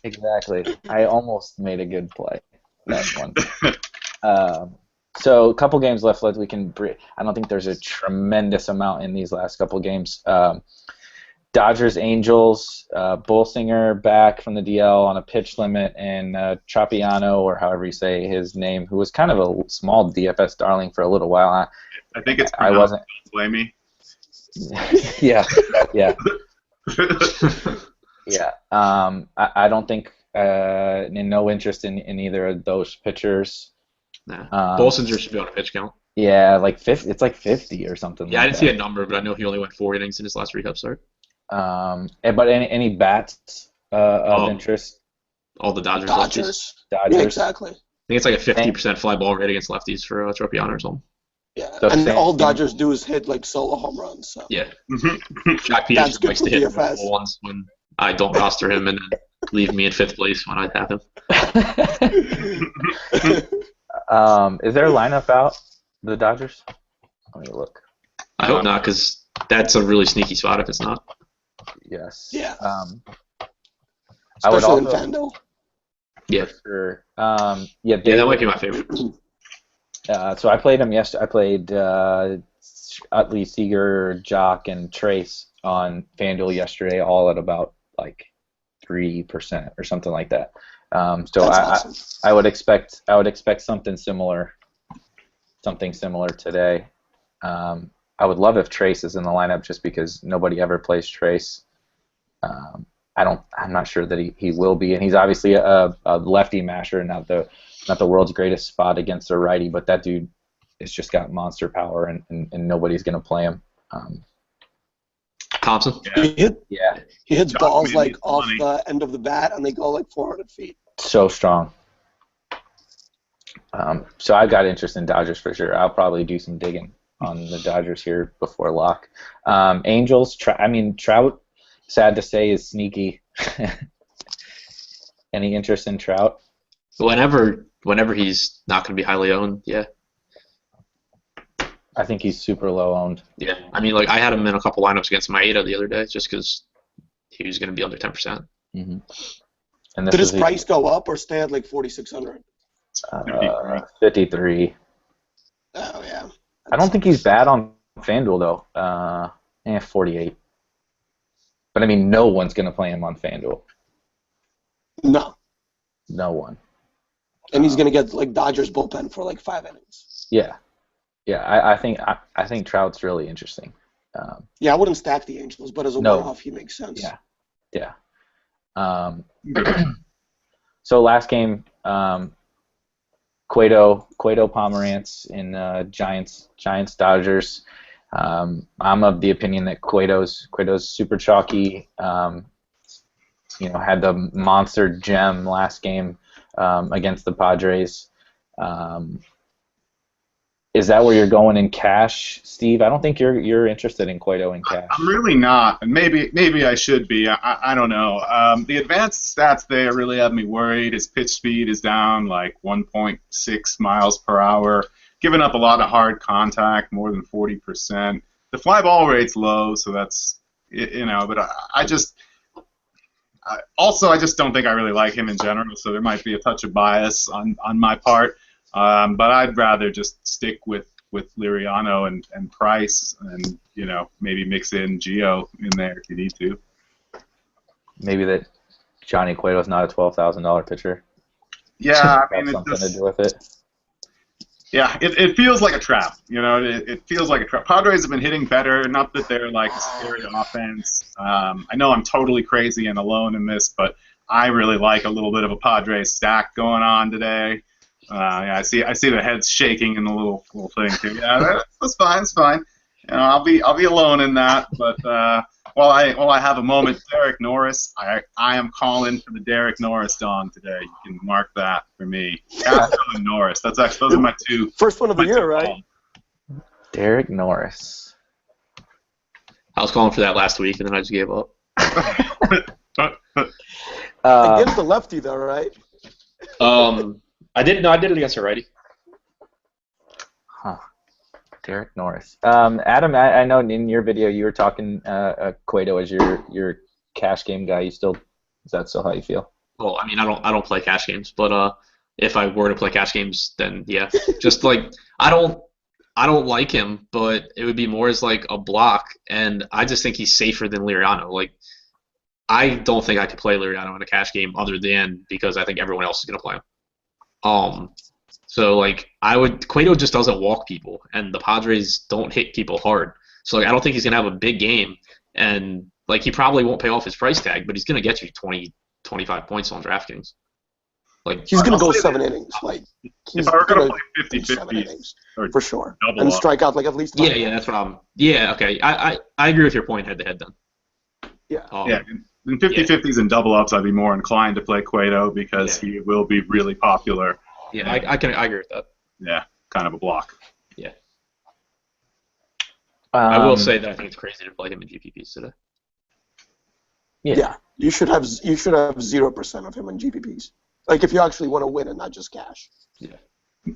S1: Exactly. I almost made a good play that one. So a couple games left. I don't think there's a tremendous amount in these last couple games. Dodgers, Angels, Bolsinger back from the DL on a pitch limit, and Tropiano, or however you say his name, who was kind of a small DFS darling for a little while.
S3: I think it's
S1: I wasn't.
S3: Don't blame me.
S1: Yeah. I don't think no interest in either of those pitchers.
S2: Nah. Bolsinger should be on a pitch count.
S1: Yeah, like 50. It's like 50 or something.
S2: Yeah, I didn't see a number, but I know he only went 4 innings in his last rehab start.
S1: But any bats of interest?
S2: All the Dodgers.
S4: Dodgers.
S1: Dodgers.
S4: Yeah, exactly.
S2: I think it's like a 50% fly ball rate against lefties for Tropiano or something.
S4: Yeah,
S1: So
S4: and
S1: same-
S4: all Dodgers do is hit like solo home runs. So.
S2: Yeah.
S3: Mm-hmm.
S2: Jack
S4: That's
S2: Peterson
S4: good
S2: likes
S4: for
S2: to hit
S4: DFS.
S2: the ones when I don't roster him and then leave me in 5th place when I have him.
S1: Is there a lineup out, the Dodgers? Let me look.
S2: I hope not, because that's a really sneaky spot if it's not.
S1: Yes.
S4: Yeah.
S1: I would
S4: Especially in
S1: also,
S4: FanDuel.
S2: Yeah.
S1: for sure.
S2: Yeah, that might be my favorite.
S1: So I played him yesterday. I played Utley, Seager, Jock, and Trace on FanDuel yesterday, all at about like 3% or something like that. So
S4: That's awesome.
S1: I would expect something similar today. I would love if Trace is in the lineup just because nobody ever plays Trace. I'm not sure that he will be, and he's obviously a lefty masher, not the world's greatest spot against a righty, but that dude has just got monster power, and nobody's gonna play him.
S2: Thompson?
S1: Yeah,
S4: He hits
S3: Jock
S4: balls
S3: made
S4: like
S3: me
S4: off
S3: money.
S4: the end of the bat, and they go like 400 feet.
S1: so strong. So I've got interest in Dodgers for sure. I'll probably do some digging on the Dodgers here before lock. Angels, Trout, sad to say, is sneaky. Any interest in Trout?
S2: Whenever he's not going to be highly owned, yeah.
S1: I think he's super low owned.
S2: Yeah. I mean, like, I had him in a couple lineups against Maeda the other day just because he was going to be under 10%.
S1: Mm-hmm. And this
S4: Did his
S1: is
S4: price go up or stay at like 4,600?
S1: 53.
S4: Oh yeah.
S1: I don't think he's bad on FanDuel though. 48. But I mean, no one's gonna play him on FanDuel.
S4: No.
S1: No one.
S4: And he's gonna get like Dodgers bullpen for like 5 innings.
S1: Yeah. I think Trout's really interesting.
S4: Yeah, I wouldn't stack the Angels, but as a
S1: No.
S4: one-off, he makes sense.
S1: Yeah. Um, so last game, Cueto Pomerantz in Giants Dodgers. I'm of the opinion that Cueto's super chalky. Had the monster gem last game against the Padres. Is that where you're going in cash, Steve? I don't think you're interested in Cueto in cash.
S3: I'm really not, and maybe I should be. I don't know. The advanced stats there really have me worried. His pitch speed is down like 1.6 miles per hour, giving up a lot of hard contact, more than 40%. The fly ball rate's low, so that's But I just don't think I really like him in general. So there might be a touch of bias on my part. But I'd rather just stick with Liriano and Price, and maybe mix in Gio in there if you need to.
S1: Maybe that Johnny Cueto's not a $12,000 pitcher.
S3: Yeah, I mean,
S1: Has something to do with it.
S3: Yeah, it feels like a trap. It feels like a trap. Padres have been hitting better. Not that they're like a scary offense. I know I'm totally crazy and alone in this, but I really like a little bit of a Padres stack going on today. Yeah, I see the heads shaking in the little thing too. Yeah, that's fine. It's fine. I'll be alone in that. But while I have a moment, Derek Norris, I am calling for the Derek Norris dong today. You can mark that for me. Castro and Norris. Those are my two.
S4: First one of the year, right?
S1: Derek Norris.
S2: I was calling for that last week, and then I just gave up.
S4: Against the lefty, though, right?
S2: I did it against a righty.
S1: Huh. Derek Norris. Adam, I know in your video you were talking Cueto as your cash game guy. Is that still how you feel?
S2: Well, I mean, I don't play cash games, but if I were to play cash games, then yeah, just like I don't like him, but it would be more as like a block, and I just think he's safer than Liriano. Like, I don't think I could play Liriano in a cash game other than because I think everyone else is gonna play him. So like Cueto just doesn't walk people, and the Padres don't hit people hard. So like I don't think he's gonna have a big game, and like he probably won't pay off his price tag, but he's gonna get you 20, 25 points on DraftKings. Like
S4: he's gonna go 7 innings. Like
S3: if I were gonna play 50-50
S4: for sure, and strike out like at least.
S2: Yeah, that's what I'm. Yeah, okay. I agree with your point head to head then.
S4: Yeah.
S3: Yeah. In 50-50s and double ups, I'd be more inclined to play Cueto because he will be really popular.
S2: Yeah, I agree with that.
S3: Yeah, kind of a block.
S2: Yeah. I will say that I think it's crazy to play him in GPPs today.
S4: Yeah, you should have 0% of him in GPPs. Like if you actually want to win and not just cash.
S2: Yeah.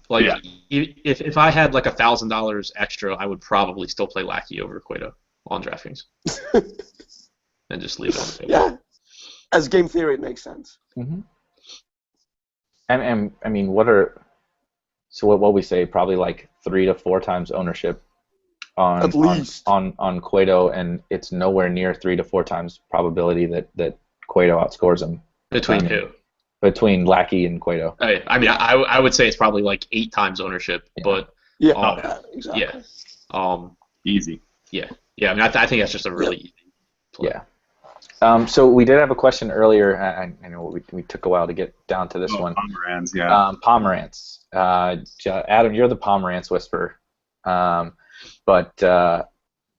S2: Like if I had like $1,000 extra, I would probably still play Lackey over Cueto on DraftKings. And just leave it on the table.
S4: Yeah, as game theory, it makes sense.
S1: Mm-hmm. And I mean, what we say? Probably like 3 to 4 times ownership on
S4: at least
S1: on Cueto, and it's nowhere near 3 to 4 times probability that Cueto outscores him.
S2: Between who?
S1: Between Lackey and Cueto.
S2: I mean, I would say it's probably like 8 times ownership, but
S4: exactly.
S2: Yeah,
S3: easy.
S2: Yeah. I mean, I think that's just a really easy play.
S1: Yeah. So we did have a question earlier. I know we took a while to get down to this one.
S3: Pomerantz, yeah.
S1: Pomerantz. Adam, you're the Pomerantz whisperer. But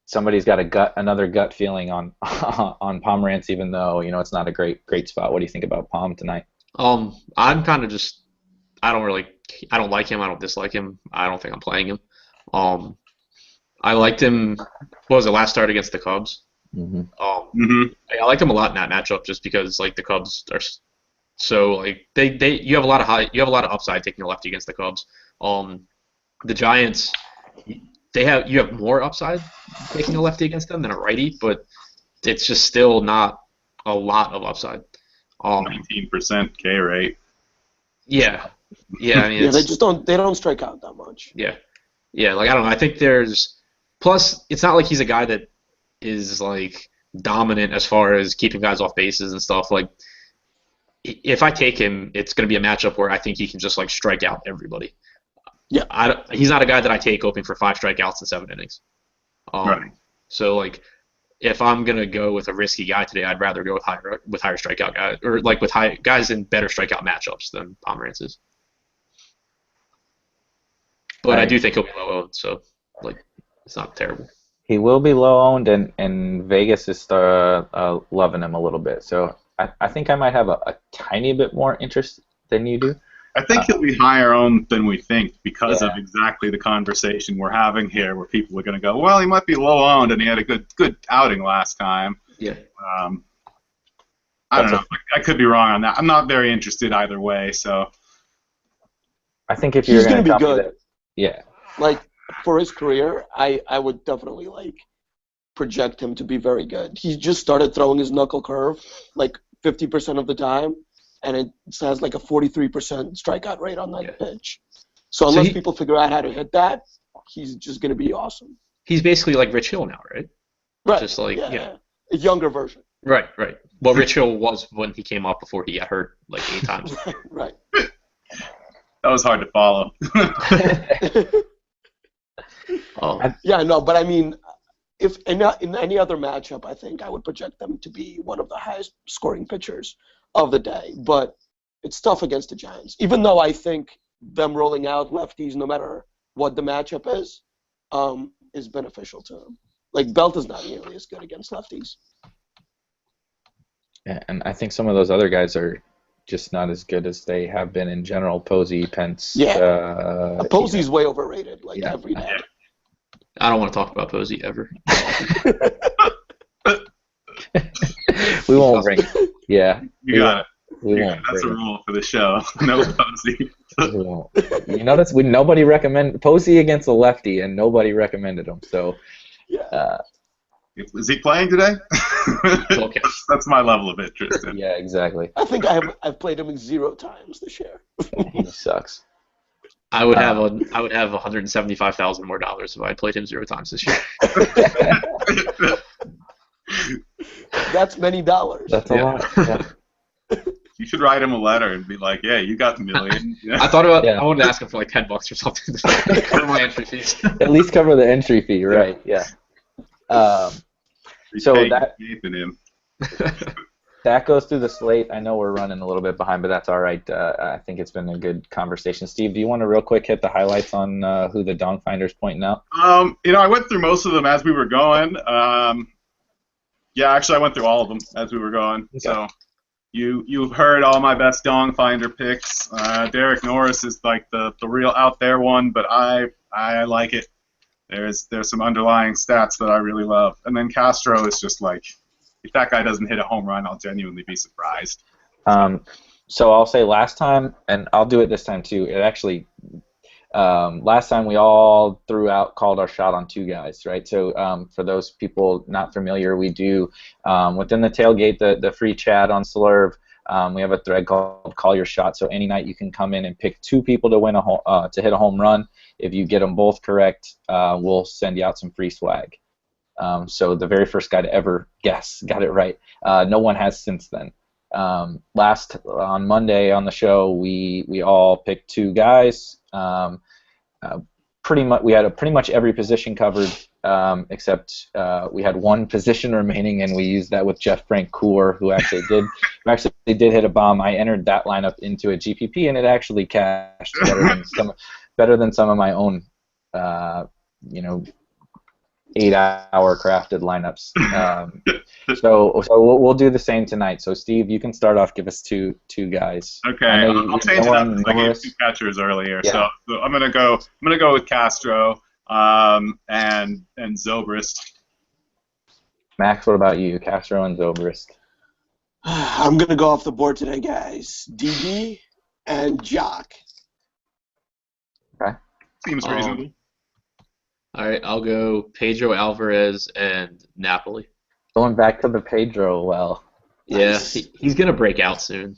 S1: somebody's got another gut feeling on Pomerantz, even though it's not a great spot. What do you think about Pom tonight?
S2: I'm kind of just I don't like him. I don't dislike him. I don't think I'm playing him. I liked him. What was it, last start against the Cubs?
S1: Mm-hmm.
S2: I liked him a lot in that matchup just because like the Cubs are so like you have a lot of upside taking a lefty against the Cubs. The Giants you have more upside taking a lefty against them than a righty, but it's just still not a lot of upside.
S3: 19% K rate.
S2: Yeah. I mean,
S4: they don't strike out that much.
S2: Yeah. Like I don't know. I think plus it's not like he's a guy that is like dominant as far as keeping guys off bases and stuff. Like if I take him, it's going to be a matchup where I think he can just like strike out everybody.
S4: Yeah.
S2: He's not a guy that I take hoping for 5 strikeouts in 7 innings.
S3: Right.
S2: So like if I'm gonna go with a risky guy today, I'd rather go with higher strikeout guys, or like with high guys in better strikeout matchups than Pomeranz. But I do think he'll be low owned, so like it's not terrible.
S1: He will be low owned, and Vegas is loving him a little bit. So I think I might have a tiny bit more interest than you do.
S3: I think he'll be higher owned than we think because of exactly the conversation we're having here, where people are going to go, well, he might be low owned, and he had a good outing last time.
S2: Yeah.
S3: I don't know. I could be wrong on that. I'm not very interested either way. So
S1: I think if you're
S4: he's going to be good.
S1: Yeah.
S4: Like for his career, I would definitely like project him to be very good. He just started throwing his knuckle curve like 50% of the time, and it has like a 43% strikeout rate on that pitch. So unless people figure out how to hit that, he's just going to be awesome.
S2: He's basically like Rich Hill now, right?
S4: Right.
S2: Just like
S4: a younger version.
S2: Right. Well, Rich Hill was when he came up before he got hurt like 8 times.
S4: Right.
S3: That was hard to follow.
S4: Yeah, no, but I mean, if in any other matchup, I think I would project them to be one of the highest scoring pitchers of the day. But it's tough against the Giants, even though I think them rolling out lefties, no matter what the matchup is beneficial to them. Like Belt is not nearly as good against lefties.
S1: Yeah, and I think some of those other guys are just not as good as they have been in general. Posey, Pence.
S4: Yeah. Posey's way overrated, every day.
S2: I don't want to talk about Posey ever.
S1: We won't bring it. Yeah.
S3: You got it.
S1: We won't.
S3: That's a rule for the show. No Posey.
S1: We won't. You notice nobody recommended Posey against a lefty, and nobody recommended him. So.
S4: Yeah.
S3: Is he playing today?
S2: Okay.
S3: That's my level of interest.
S1: Yeah, exactly.
S4: I think I've played him 0 times this year.
S1: He sucks.
S2: I would have $175,000 more if I played him 0 times this year.
S4: That's many dollars.
S1: That's a lot. Yeah.
S3: You should write him a letter and be like, "Yeah, you got $1 million." Yeah.
S2: I thought about. Yeah. I wanted to ask him for like $10 or something to cover my entry fees.
S1: At least cover the entry fee, right? Yeah. So that goes through the slate. I know we're running a little bit behind, but that's all right. I think it's been a good conversation. Steve, do you want to real quick hit the highlights on who the Dong Finder's pointing out?
S3: I went through most of them as we were going. Actually, I went through all of them as we were going. Okay. So you've heard all my best Dong Finder picks. Derek Norris is like the real out there one, but I like it. There's some underlying stats that I really love. And then Castro is just like, if that guy doesn't hit a home run, I'll genuinely be surprised.
S1: So I'll say last time, and I'll do it this time too. It actually, last time we all called our shot on 2 guys, right? So for those people not familiar, we do, within the tailgate, the free chat on Slurv, we have a thread called Call Your Shot. So any night you can come in and pick 2 people to win to hit a home run. If you get them both correct, we'll send you out some free swag. So the very first guy to ever guess got it right. No one has since then. On Monday on the show, we all picked 2 guys. Pretty much every position covered, except we had 1 position remaining, and we used that with Jeff Francoeur, who actually did hit a bomb. I entered that lineup into a GPP, and it actually cashed better than some of my own, 8-hour crafted lineups. So we'll do the same tonight. So Steve, you can start off. Give us two guys.
S3: Okay, I'll change it up because I gave 2 catchers earlier. Yeah. So I'm gonna go with Castro and Zobrist.
S1: Max, what about you? Castro and Zobrist.
S4: I'm gonna go off the board today, guys. DD and Jock.
S1: Okay.
S3: Seems reasonable.
S2: All right, I'll go Pedro Alvarez and Napoli.
S1: Going back to the Pedro well.
S2: Yeah, he's going to break out soon.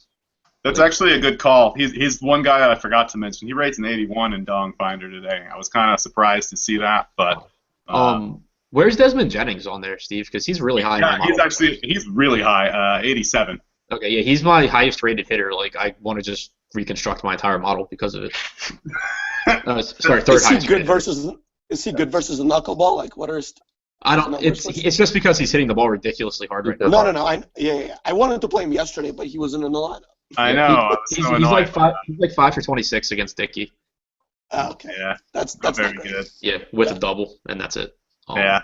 S3: That's actually a good call. He's one guy I forgot to mention. He rates an 81 in Dong Finder today. I was kind of surprised to see that, but...
S2: where's Desmond Jennings on there, Steve? Because he's really high.
S3: Yeah, he's really high, 87.
S2: Okay, yeah, he's my highest rated hitter. Like, I want to just reconstruct my entire model because of it. Sorry, third highest rated.
S4: Is he good versus a knuckleball? Like, what are his
S2: I
S4: His
S2: don't.
S4: numbers
S2: It's just because he's hitting the ball ridiculously hard right now.
S4: No. Yeah. I wanted to play him yesterday, but he wasn't in the lineup.
S3: I
S2: Yeah,
S3: know. I was
S2: He's
S3: so annoyed.
S2: like 5 for 26 against Dickey.
S4: Okay.
S3: Yeah,
S4: That's
S3: not very
S4: not great.
S3: good.
S2: Yeah, with a double, and that's it.
S3: Yeah,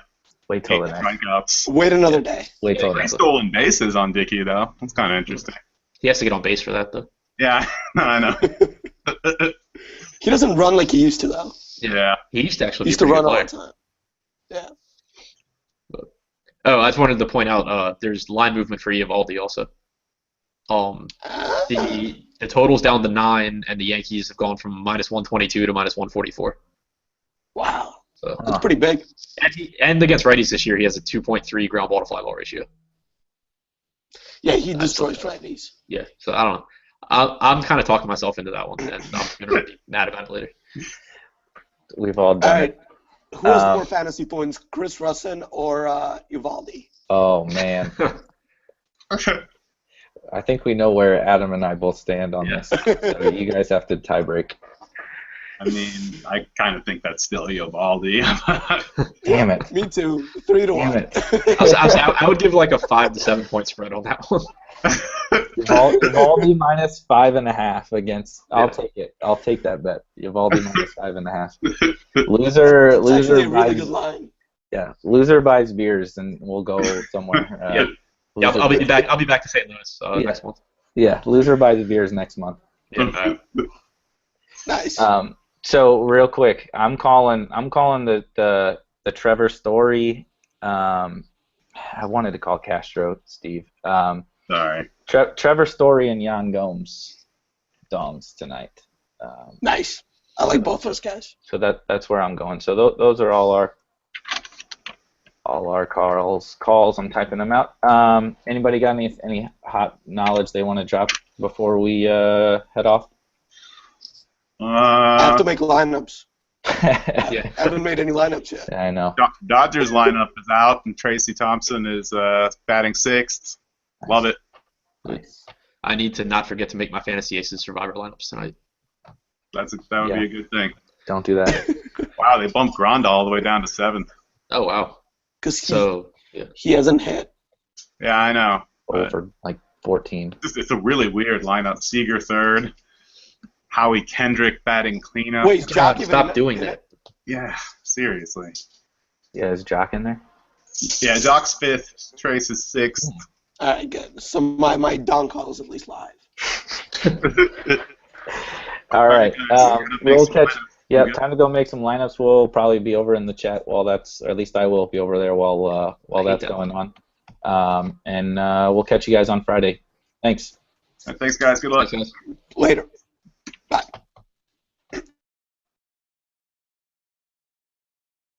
S1: Wait till
S3: 8
S1: the next.
S3: strikeouts.
S4: Wait another day.
S1: Wait till the
S3: 3
S1: next.
S3: stolen bases on Dickey though. That's kind of interesting.
S2: He has to get on base for that though.
S3: Yeah, I know.
S4: He doesn't run like he used to, though.
S3: Yeah.
S2: He used to actually
S4: He used
S2: be
S4: to
S2: a pretty
S4: run
S2: good
S4: all
S2: player.
S4: the time. Yeah.
S2: Oh, I just wanted to point out there's line movement for Eovaldi also. The total's down to 9, and the Yankees have gone from -122 to -144.
S4: Wow.
S2: So,
S4: That's pretty big.
S2: and against righties this year, he has a 2.3 ground ball to fly ball ratio.
S4: Yeah, he destroys righties.
S2: Yeah, so I don't know. I'm kind of talking myself into that one, and I'm gonna be mad about it later.
S1: We've all
S4: All
S1: done
S4: right.
S1: it.
S4: Who has more fantasy points, Chris Russin or Eovaldi?
S1: Oh man, I think we know where Adam and I both stand on this. So you guys have to tie break.
S3: I mean, I kind of think that's still Eovaldi.
S1: Damn it.
S4: Me too. 3 to 1.
S1: Damn it.
S2: I would give like a 5 to 7 point spread on that one.
S1: Evaldi -5.5 against. I'll
S2: Yeah.
S1: take it. I'll take that bet. Evaldi -5.5. Loser
S4: It's actually a really
S1: buys.
S4: good line.
S1: Yeah, loser buys beers, and we'll go somewhere.
S2: Yeah, I'll be back. I'll be back to St. Louis next month.
S1: Yeah, loser buys beers next month.
S2: Yeah,
S4: Nice.
S1: So real quick, I'm calling the Trevor Story. I wanted to call Castro, Steve.
S3: Sorry.
S1: Trevor Story and Jan Gomes dongs tonight.
S4: Nice. I like both those guys.
S1: So that's where I'm going. So those are all our calls. I'm typing them out. Anybody got any hot knowledge they want to drop before we head off?
S4: I have to make lineups.
S2: Yeah.
S4: I haven't made any lineups yet.
S1: I know.
S3: Dodgers lineup is out, and Tracy Thompson is batting 6th. Love it.
S1: Nice.
S2: I need to not forget to make my fantasy aces survivor lineups tonight.
S3: That would be a good thing.
S1: Don't do that.
S3: Wow, they bumped Granda all the way down to 7th.
S2: Oh wow.
S4: Because he hasn't hit.
S3: Yeah, I know.
S1: Over like 14.
S3: It's a really weird lineup. Seager 3rd. Howie Kendrick batting cleanup.
S4: Wait, Jock even
S2: Stop doing that.
S3: Yeah, seriously.
S1: Yeah, is Jock in there?
S3: Yeah, Jock's 5th. Trace is 6th.
S4: All right, good. So my don call is at least live.
S1: All right. We'll catch.
S3: Yeah.
S1: Time to go make some lineups. We'll probably be over in the chat or at least I will be over there while that's going on. And we'll catch you guys on Friday. Thanks.
S3: Thanks, guys. Good luck.
S2: Thanks, guys.
S4: Later.